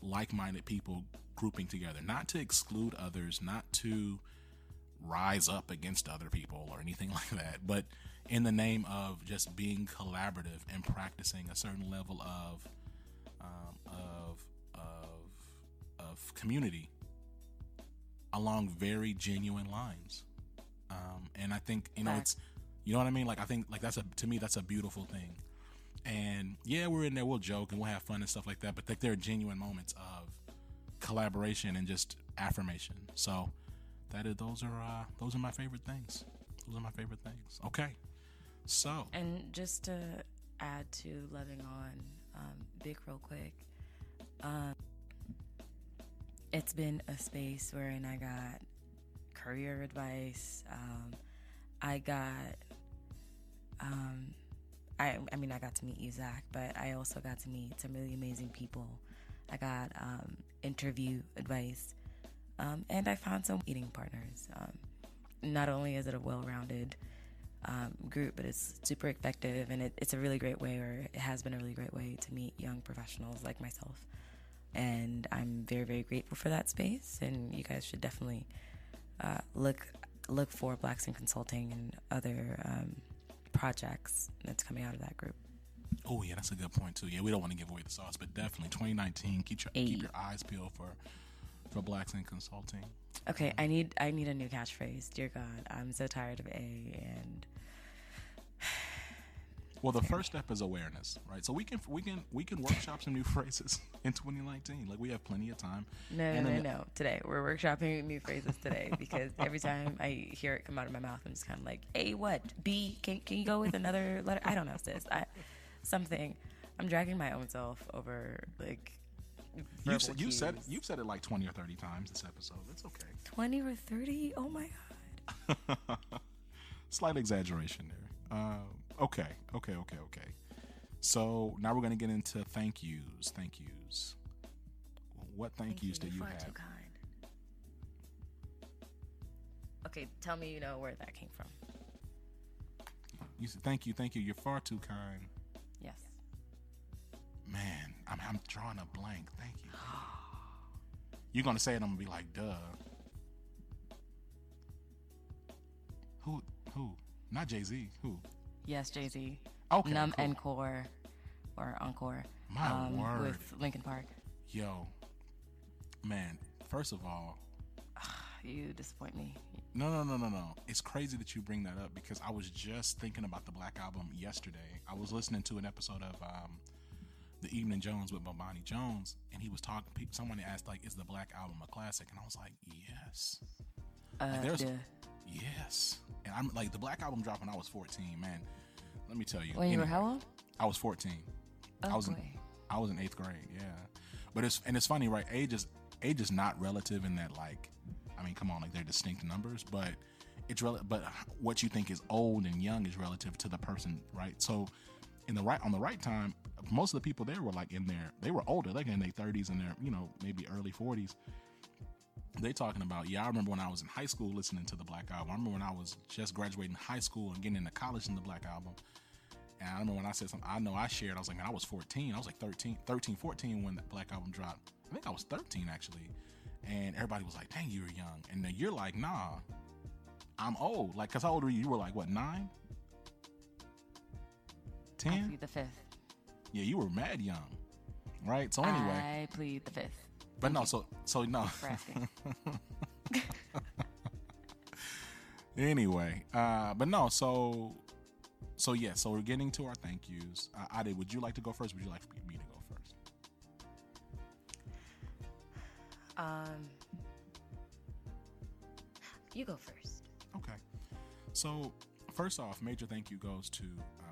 like-minded people grouping together, not to exclude others, not to rise up against other people or anything like that, but in the name of just being collaborative and practicing a certain level of community along very genuine lines. And I think, it's, you know what I mean? Like, I think like to me, that's a beautiful thing. And yeah, we're in there, we'll joke and we'll have fun and stuff like that, but like there are genuine moments of collaboration and just affirmation. So those are my favorite things. Those are my favorite things. Okay. So. And just to add to loving on, Big real quick, it's been a space wherein I got career advice. I got, I mean, I got to meet you, Zach, but I also got to meet some really amazing people. I got interview advice, and I found some eating partners. Not only is it a well-rounded group, but it's super effective, and it's a really great way, or it has been a really great way to meet young professionals like myself. And I'm very, very grateful for that space, and you guys should definitely look for Blacks in Consulting and other projects that's coming out of that group. Oh yeah, that's a good point too. Yeah, we don't want to give away the sauce, but definitely 2019. Keep your eyes peeled for Blacks in Consulting. Okay, I need a new catchphrase. Dear God, I'm so tired of A and. Well, the first step is awareness, right? So we can workshop some new phrases in 2019. Like, we have plenty of time. No. Today we're workshopping new phrases today, because every time I hear it come out of my mouth, I'm just kind of like, A, what? B, can you go with another letter? I don't know, sis. Something. I'm dragging my own self over, like, you've said it like 20 or 30 times this episode. That's okay. 20 or 30? Oh my God. Slight exaggeration there. Okay. So now we're going to get into thank yous. What thank yous do you have? Too kind. Okay, tell me you know where that came from. You said thank you. You're far too kind. Yes. Man, I'm drawing a blank. Thank you. You're going to say it, I'm going to be like, duh. Who? Not Jay-Z. Who? Yes, Jay-Z. Okay. Numb cool. Encore or Encore. My word. With Linkin Park. Yo, man. First of all, you disappoint me. No. It's crazy that you bring that up, because I was just thinking about the Black Album yesterday. I was listening to an episode of The Evening Jones with Bobani Jones, and he was talking. Someone asked, like, is the Black Album a classic? And I was like, yes. Yes. And I'm like, the Black Album dropped when I was 14, man. Let me tell you. When you were how old? I was 14. Oh, I was in 8th grade, yeah. But it's funny, right? Age is not relative in that, like, I mean, come on, like, they're distinct numbers, but but what you think is old and young is relative to the person, right? So on the right time, most of the people there were like they were older, like in their 30s and their, maybe early 40s. They talking about, I remember when I was in high school listening to the Black Album. I remember when I was just graduating high school and getting into college in the Black Album. And I remember when I said something, I know I shared, I was like, man, I was 14. I was like 13, 14 when the Black Album dropped. I think I was 13 actually. And everybody was like, dang, you were young. And then you're like, nah, I'm old. Like, cause how old were you? You were like, what, 9? 10? I plead the 5th. Yeah, you were mad young. Right? So anyway. I plead the 5th. But no, so no. For asking. Anyway, but no, so yeah, so we're getting to our thank yous. Ade, would you like to go first? Would you like me to go first? You go first. Okay. So first off, major thank you goes to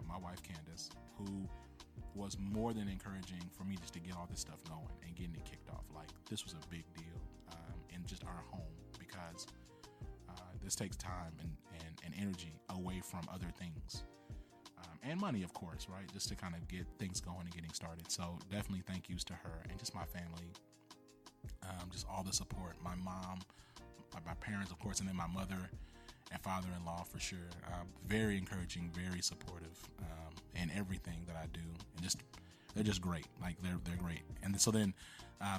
my wife Candace, who was more than encouraging for me just to get all this stuff going and getting it kicked off. Like, this was a big deal in just our home, because this takes time and energy away from other things, and money, of course, right? Just to kind of get things going and getting started. So definitely thank yous to her and just my family, just all the support. My mom, my parents, of course, and then my mother and father-in-law for sure. Very encouraging, very supportive in everything that I do, and just they're just great. Like they're great. And so then,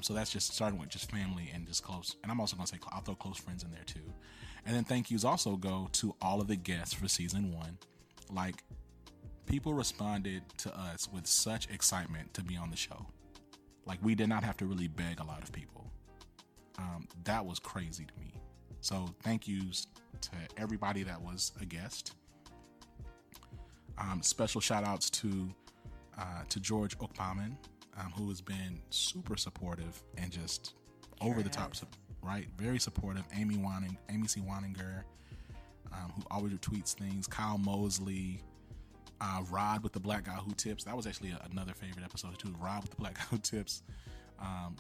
so that's just starting with just family and just close. And I'm also gonna say I'll throw close friends in there too. And then thank yous also go to all of the guests for season 1. Like, people responded to us with such excitement to be on the show. Like, we did not have to really beg a lot of people. That was crazy to me. So thank yous to everybody that was a guest. Special shout outs to George Okpaman, who has been super supportive and just over the top, right? Very supportive. Amy C. Waninger, who always retweets things. Kyle Mosley, Rod with the Black Guy Who Tips. That was actually another favorite episode too. Rod with the Black Guy Who Tips.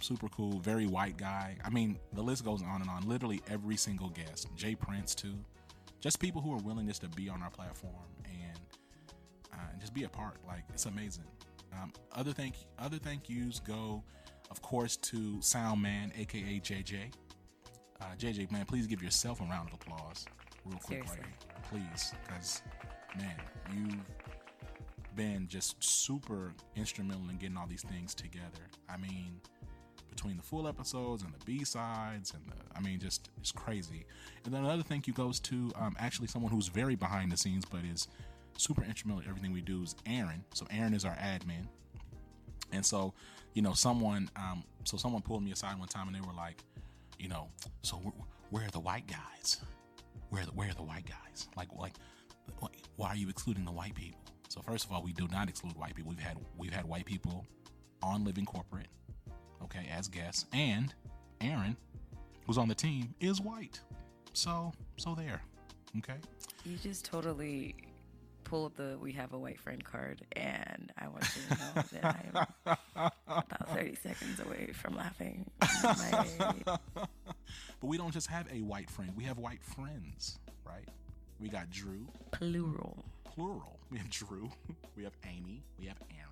Super cool. Very white guy. I mean, the list goes on and on. Literally every single guest. Jay Prince too. Just people who are willing just to be on our platform and just be a part. Like, it's amazing. Other thank yous go, of course, to Sound Man, aka JJ. JJ, man, please give yourself a round of applause real quick. Seriously. Right? Please, because man, you've been just super instrumental in getting all these things together. I mean, between the full episodes and the B-sides and just it's crazy. And then another thank you goes to actually someone who's very behind the scenes but is super instrumental in everything we do, is Aaron. So Aaron is our admin. And so, someone pulled me aside one time and they were like, so where are the white guys? Where are the white guys? Like, why are you excluding the white people? So first of all, we do not exclude white people. We've had white people on Living Corporate, okay, as guests, and Aaron, who's on the team, is white. So there, okay. You just totally pulled the "we have a white friend" card, and I want you to know that I am about 30 seconds away from laughing. But we don't just have a white friend; we have white friends, right? We got Drew. Plural. We have Drew. We have Amy. We have Aaron.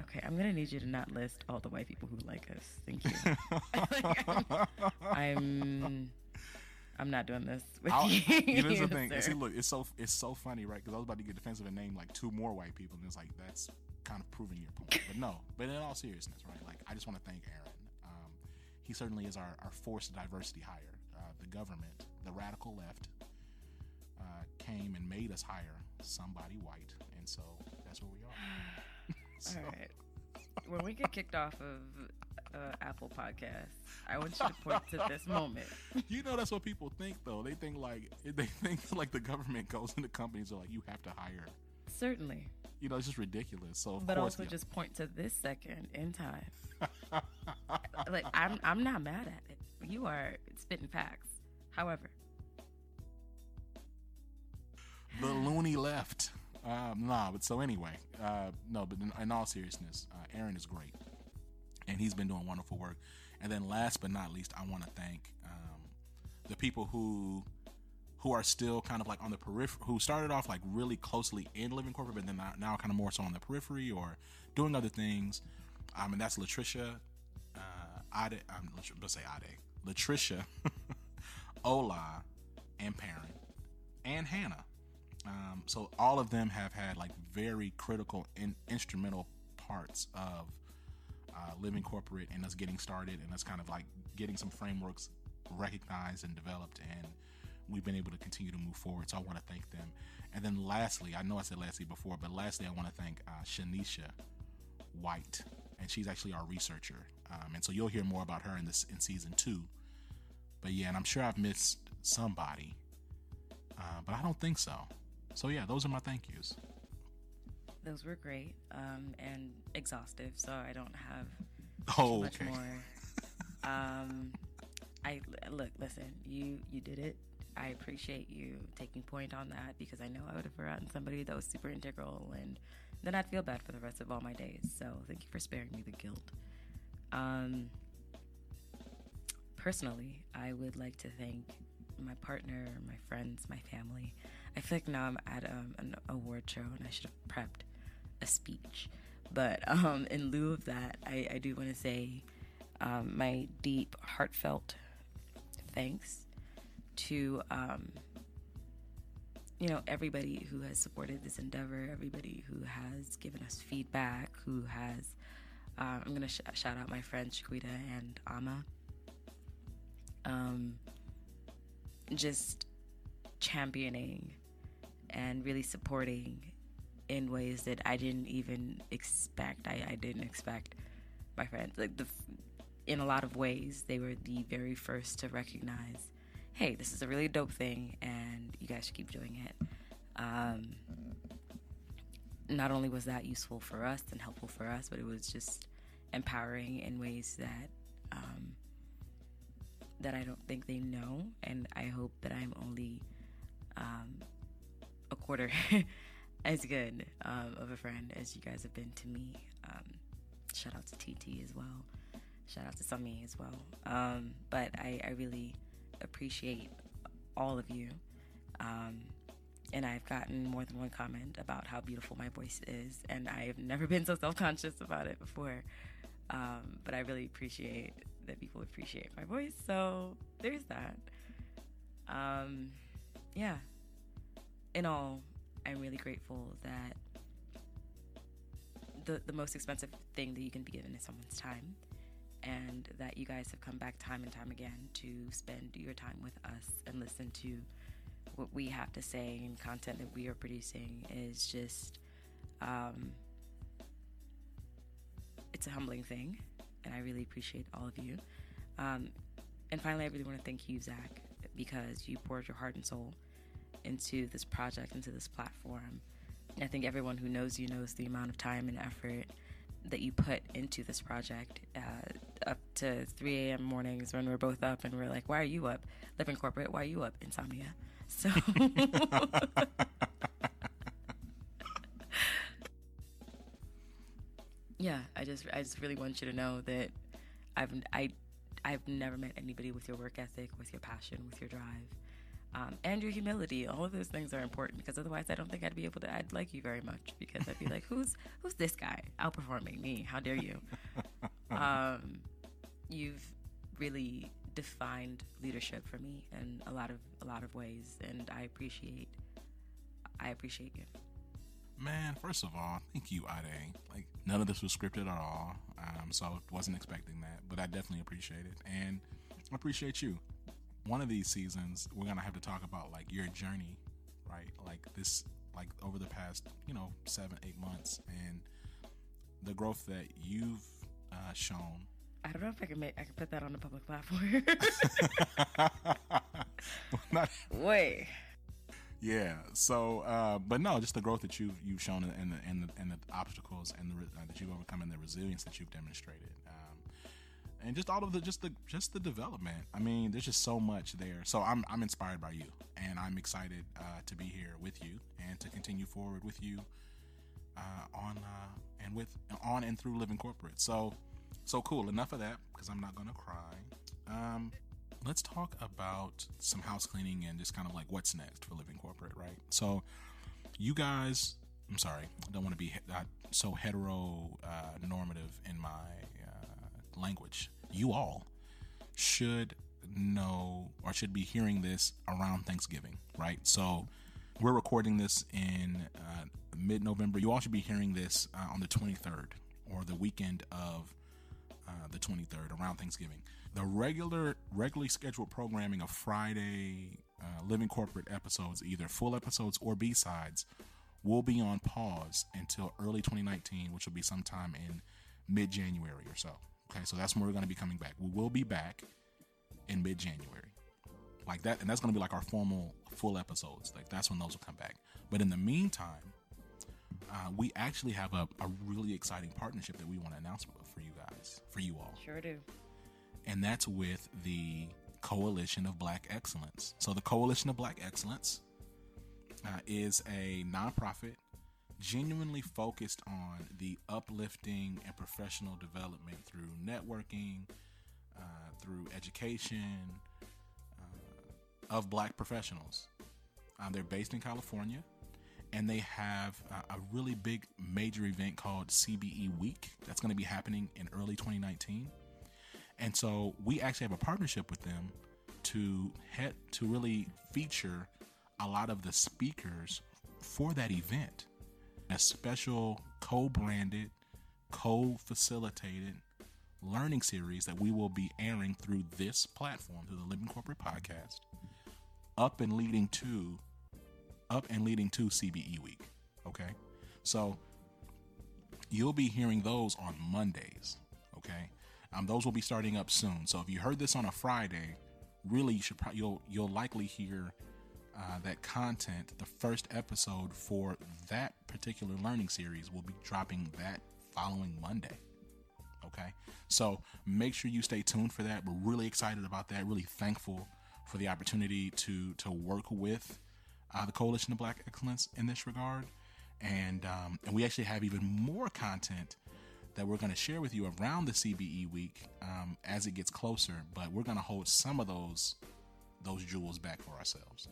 Okay, I'm gonna need you to not list all the white people who like us. Thank you. I'm not doing this with you. Here's the thing. See, look, it's so funny, right? Because I was about to get defensive and name like 2 more white people, and it's like that's kind of proving your point. But no. But in all seriousness, right? Like, I just want to thank Aaron. He certainly is our forced diversity hire. The government, the radical left, came and made us hire somebody white, and so that's where we are. So. All right. When we get kicked off of Apple Podcasts, I want you to point to this moment. That's what people think, though. They think like the government goes into companies and like, you have to hire. Certainly. It's just ridiculous. So, but also just point to this second in time. Like, I'm not mad at it. You are spitting facts. However, the loony left. But so anyway, but in all seriousness, Aaron is great, and he's been doing wonderful work. And then last but not least, I want to thank the people who are still kind of like on the periphery, who started off like really closely in Living Corporate, but then now kind of more so on the periphery or doing other things. And that's Latricia, Latricia, Ola, and Perrin, and Hannah. So all of them have had like very critical and instrumental parts of Living Corporate and us getting started, and us kind of like getting some frameworks recognized and developed, and we've been able to continue to move forward. So I want to thank them. And then lastly, I know I said lastly before, but lastly, I want to thank Shanisha White, and she's actually our researcher. And so you'll hear more about her in season 2. But yeah, and I'm sure I've missed somebody, but I don't think so. So yeah, those are my thank yous. Those were great and exhaustive, so I don't have much more. Listen, you did it. I appreciate you taking point on that, because I know I would have forgotten somebody that was super integral, and then I'd feel bad for the rest of all my days. So thank you for sparing me the guilt. Personally, I would like to thank my partner, my friends, my family. I feel like now I'm at an award show and I should have prepped a speech. But in lieu of that, I do want to say my deep, heartfelt thanks to, everybody who has supported this endeavor, everybody who has given us feedback, who has, I'm going to shout out my friends Shaquita and Ama. Just championing and really supporting in ways that I didn't even expect. I didn't expect my friends. In a lot of ways, they were the very first to recognize, hey, this is a really dope thing, and you guys should keep doing it. Not only was that useful for us and helpful for us, but it was just empowering in ways that that I don't think they know, and I hope that I'm only a quarter as good of a friend as you guys have been to me. Shout out to TT as well. Shout out to Sami as well. But I really appreciate all of you. And I've gotten more than one comment about how beautiful my voice is, and I've never been so self-conscious about it before. But I really appreciate that people appreciate my voice, so there's that. Yeah. In all, I'm really grateful that the most expensive thing that you can be given is someone's time, and that you guys have come back time and time again to spend your time with us and listen to what we have to say, and content that we are producing is just it's a humbling thing, and I really appreciate all of you. And finally, I really want to thank you, Zach, because you poured your heart and soul into this project, into this platform. And I think everyone who knows you knows the amount of time and effort that you put into this project, up to 3 a.m. mornings when we're both up and we're like, why are you up? Living corporate, why are you up? Insomnia. So yeah, I just really want you to know that I've never met anybody with your work ethic, with your passion, with your drive, and your humility. All of those things are important, because otherwise I don't think I'd like you very much, because I'd be like, who's this guy outperforming me? How dare you? You've really defined leadership for me in a lot of ways, and I appreciate you. Man, first of all, thank you, Ade. Like, none of this was scripted at all, so wasn't expecting that, but I definitely appreciate it, and I appreciate you. One of these seasons, we're gonna have to talk about like your journey, right? Like this, like over the past, 7-8 months, and the growth that you've shown. I don't know if I can put that on a public platform. Wait. Yeah. So, but no, just the growth that you've shown, and the obstacles, and that you've overcome, and the resilience that you've demonstrated, and just all of the development. I mean, there's just so much there. So I'm inspired by you, and I'm excited to be here with you and to continue forward with you on and through Living Corporate. So cool. Enough of that, because I'm not gonna cry. Let's talk about some house cleaning and just kind of like what's next for Living Corporate, right? So you guys, I'm sorry, I don't want to be so heteronormative in my language. You all should know, or should be hearing this around Thanksgiving, right? So we're recording this in mid-November. You all should be hearing this on the 23rd, or the weekend of the 23rd, around Thanksgiving. The regularly scheduled programming of Friday Living Corporate episodes, either full episodes or B-sides, will be on pause until early 2019, which will be sometime in mid-January or so. Okay, so that's when we're going to be coming back. We will be back in mid-January, like that, and that's going to be like our formal full episodes. Like, that's when those will come back. But in the meantime, we actually have a really exciting partnership that we want to announce for you guys, for you all. Sure do. And that's with the Coalition of Black Excellence. So the Coalition of Black Excellence is a nonprofit genuinely focused on the uplifting and professional development through networking, through education of Black professionals. They're based in California, and they have a really big major event called CBE Week that's going to be happening in early 2019. And so we actually have a partnership with them to really feature a lot of the speakers for that event. A special co-branded, co-facilitated learning series that we will be airing through this platform, through the Living Corporate Podcast, up and leading to CBE week. Okay, so you'll be hearing those on Mondays. Okay, those will be starting up soon. So if you heard this on a Friday, really you'll likely hear that content. The first episode for that particular learning series will be dropping that following Monday. Okay, so make sure you stay tuned for that. We're really excited about that. Really thankful for the opportunity to work with the Coalition of Black Excellence in this regard, and we actually have even more content that we're going to share with you around the CBE week as it gets closer. But we're going to hold some of those jewels back for ourselves.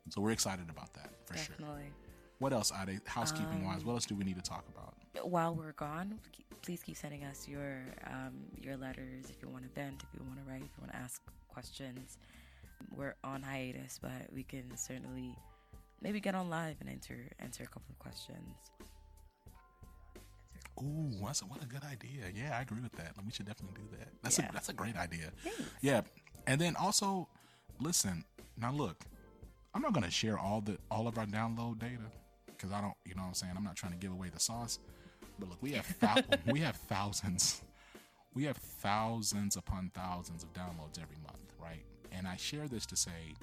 So we're excited about that for Definitely. sure. What else, Ade, housekeeping wise? What else do we need to talk about? While we're gone, please keep sending us your letters if you want to vent, if you want to write, if you want to ask questions. We're on hiatus, but we can certainly maybe get on live and answer a couple of questions. Ooh, what a good idea. Yeah, I agree with that. We should definitely do that. That's a great idea. Thanks. Yeah. And then also, listen, now look, I'm not going to share all of our download data because I don't, you know what I'm saying? I'm not trying to give away the sauce. But look, we have thousands. We have thousands upon thousands of downloads every month, right? And I share this to say,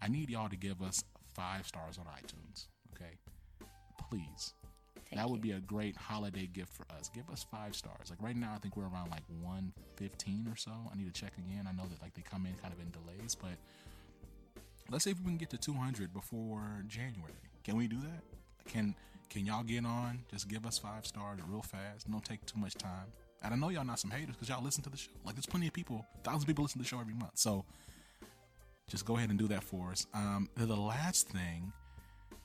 I need y'all to give us 5 stars on iTunes, okay? Please. That would be a great holiday gift for us. Give us 5 stars. Like right now, I think we're around like 115 or so. I need to check again. I know that like they come in kind of in delays, but let's see if we can get to 200 before January. Can we do that? Can y'all get on? Just give us 5 stars real fast. Don't take too much time. And I know y'all not some haters because y'all listen to the show. Like there's plenty of people, thousands of people listen to the show every month. So just go ahead and do that for us. The last thing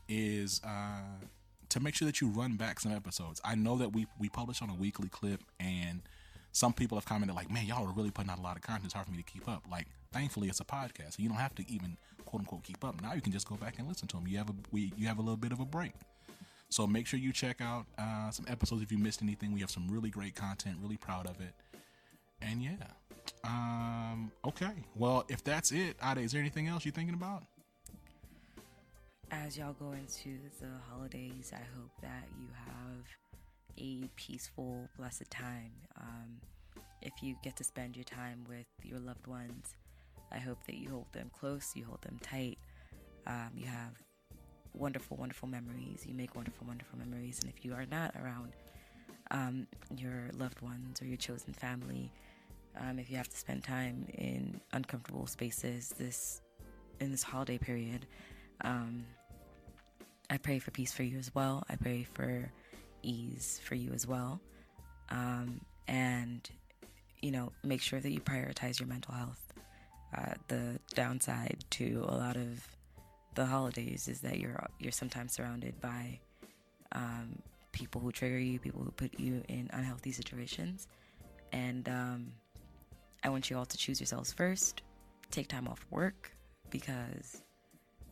is to make sure that you run back some episodes. I know that we publish on a weekly clip, and some people have commented like, man, y'all are really putting out a lot of content. It's hard for me to keep up. Like, thankfully, it's a podcast, so you don't have to even quote unquote keep up. Now you can just go back and listen to them. You have a little bit of a break. So make sure you check out some episodes if you missed anything. We have some really great content. Really proud of it. And yeah, okay. Well, if that's it, Ade, is there anything else you're thinking about? As y'all go into the holidays, I hope that you have a peaceful, blessed time. If you get to spend your time with your loved ones, I hope that you hold them close, you hold them tight. You have wonderful, wonderful memories. You make wonderful, wonderful memories. And if you are not around your loved ones or your chosen family, if you have to spend time in uncomfortable spaces in this holiday period, I pray for peace for you as well. I pray for ease for you as well. And, make sure that you prioritize your mental health. The downside to a lot of the holidays is that you're sometimes surrounded by people who trigger you, people who put you in unhealthy situations. And I want you all to choose yourselves first. Take time off work because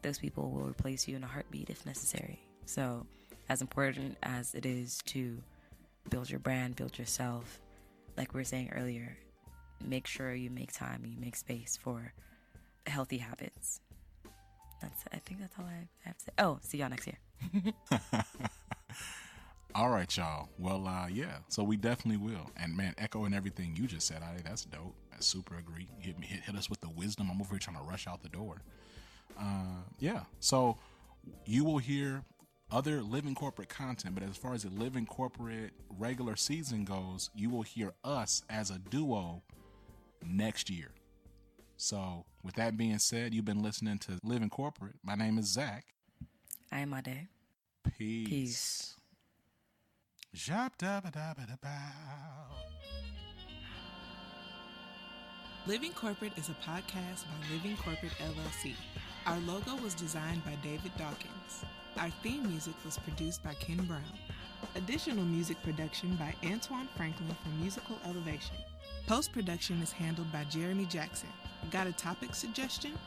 those people will replace you in a heartbeat if necessary. So as important as it is to build your brand, build yourself, like we were saying earlier, make sure you make time, you make space for healthy habits. I think that's all I have to say. Oh, see y'all next year. All right, y'all. Well, yeah, so we definitely will. And man, echoing everything you just said, that's dope. I super agree. Hit us with the wisdom. I'm over here trying to rush out the door. Yeah, so you will hear other Living Corporate content, but as far as the Living Corporate regular season goes, you will hear us as a duo next year. So with that being said, you've been listening to Living Corporate. My name is Zach. I am Ade. Peace. Living Corporate is a podcast by Living Corporate LLC. Our logo was designed by David Dawkins. Our theme music was produced by Ken Brown. Additional music production by Antoine Franklin for Musical Elevation. Post-production is handled by Jeremy Jackson. Got a topic suggestion?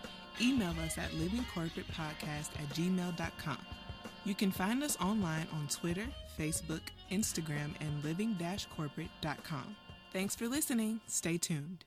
Email us at livingcorporatepodcast@gmail.com. You can find us online on Twitter, Facebook, Instagram, and living-corporate.com. Thanks for listening. Stay tuned.